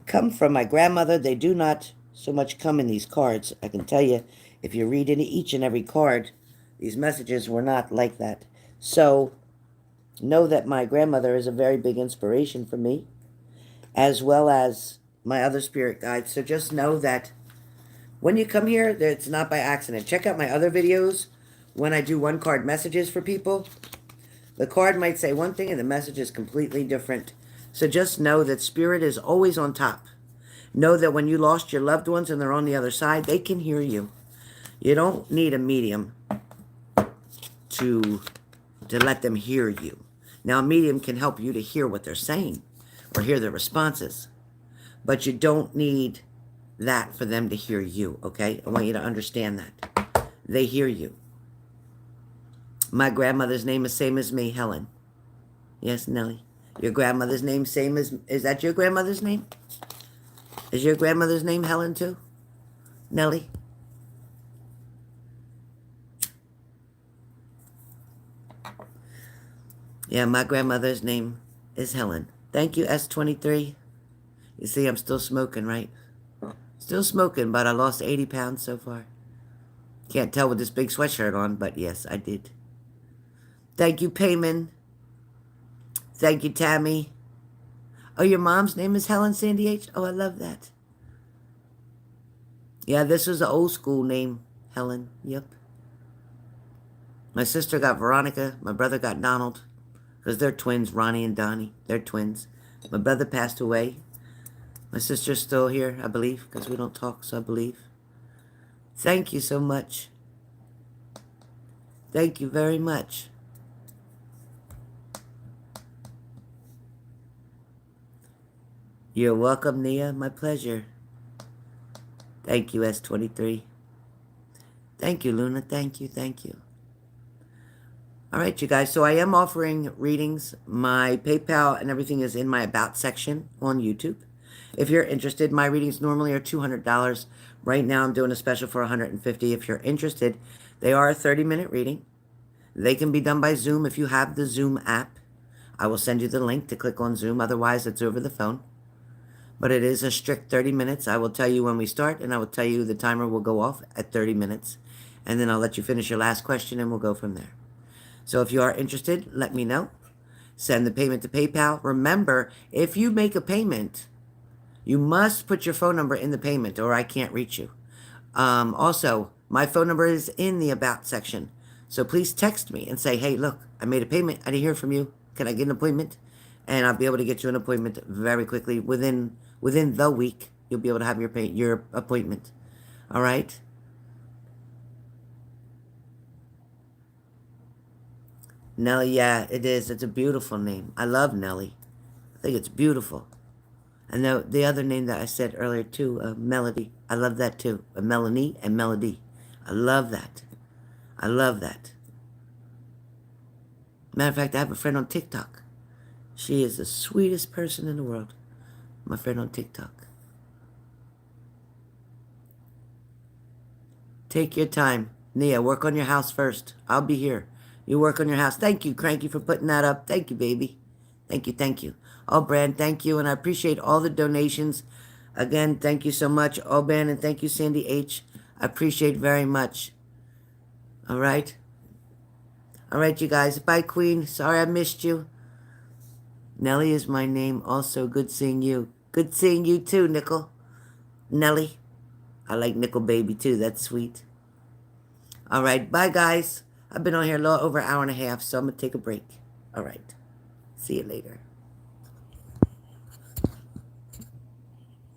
come from my grandmother. They do not so much come in these cards. I can tell you, if you read into each and every card, these messages were not like that. So, know that my grandmother is a very big inspiration for me, as well as my other spirit guides. So just know that when you come here, it's not by accident. Check out my other videos when I do one card messages for people. The card might say one thing and the message is completely different. So just know that spirit is always on top. Know that when you lost your loved ones and they're on the other side, they can hear you. You don't need a medium to let them hear you. Now, a medium can help you to hear what they're saying or hear their responses. But you don't need that for them to hear you, okay? I want you to understand that. They hear you. My grandmother's name is same as me, Helen. Yes, Nellie. Your grandmother's name same as... Is that your grandmother's name? Is your grandmother's name Helen too? Nellie? Yeah, my grandmother's name is Helen. Thank you, S23. You see, I'm still smoking, right? Still smoking, but I lost 80 pounds so far. Can't tell with this big sweatshirt on, but yes, I did. Thank you, Payman. Thank you, Tammy. Oh, your mom's name is Helen Sandy H? Oh, I love that. Yeah, this was an old school name, Helen. Yep. My sister got Veronica. My brother got Donald. Because they're twins, Ronnie and Donnie. They're twins. My brother passed away. My sister's still here, I believe, because we don't talk, so I believe. Thank you so much. Thank you very much. You're welcome, Nia. My pleasure. Thank you, S23. Thank you, Luna. Thank you, thank you. All right, you guys. So I am offering readings. My PayPal and everything is in my About section on YouTube. If you're interested, my readings normally are $200. Right now I'm doing a special for $150. If you're interested, they are a 30-minute reading. They can be done by Zoom if you have the Zoom app. I will send you the link to click on Zoom. Otherwise, it's over the phone. But it is a strict 30 minutes. I will tell you when we start, and I will tell you the timer will go off at 30 minutes. And then I'll let you finish your last question, and we'll go from there. So if you are interested, let me know. Send the payment to PayPal. Remember, if you make a payment, you must put your phone number in the payment or I can't reach you. Also, my phone number is in the About section. So please text me and say, hey, look, I made a payment. I didn't hear from you. Can I get an appointment? And I'll be able to get you an appointment very quickly. Within the week, you'll be able to have your appointment. All right? Nellie, yeah, it is. It's a beautiful name. I love Nellie. I think it's beautiful. And the other name that I said earlier too, Melody. I love that too. Melanie and Melody. I love that. I love that. Matter of fact, I have a friend on TikTok. She is the sweetest person in the world. My friend on TikTok. Take your time. Nia, work on your house first. I'll be here. You work on your house. Thank you, Cranky, for putting that up. Thank you, baby. Thank you, thank you. Oh, Brand, thank you. And I appreciate all the donations. Again, thank you so much. Oh, Brand, and thank you, Sandy H. I appreciate very much. All right? All right, you guys. Bye, Queen. Sorry I missed you. Nellie is my name also. Good seeing you. Good seeing you too, Nickel. Nellie. I like Nickel Baby too. That's sweet. All right. Bye, guys. I've been on here a little over an hour and a half, so I'm going to take a break. All right. See you later.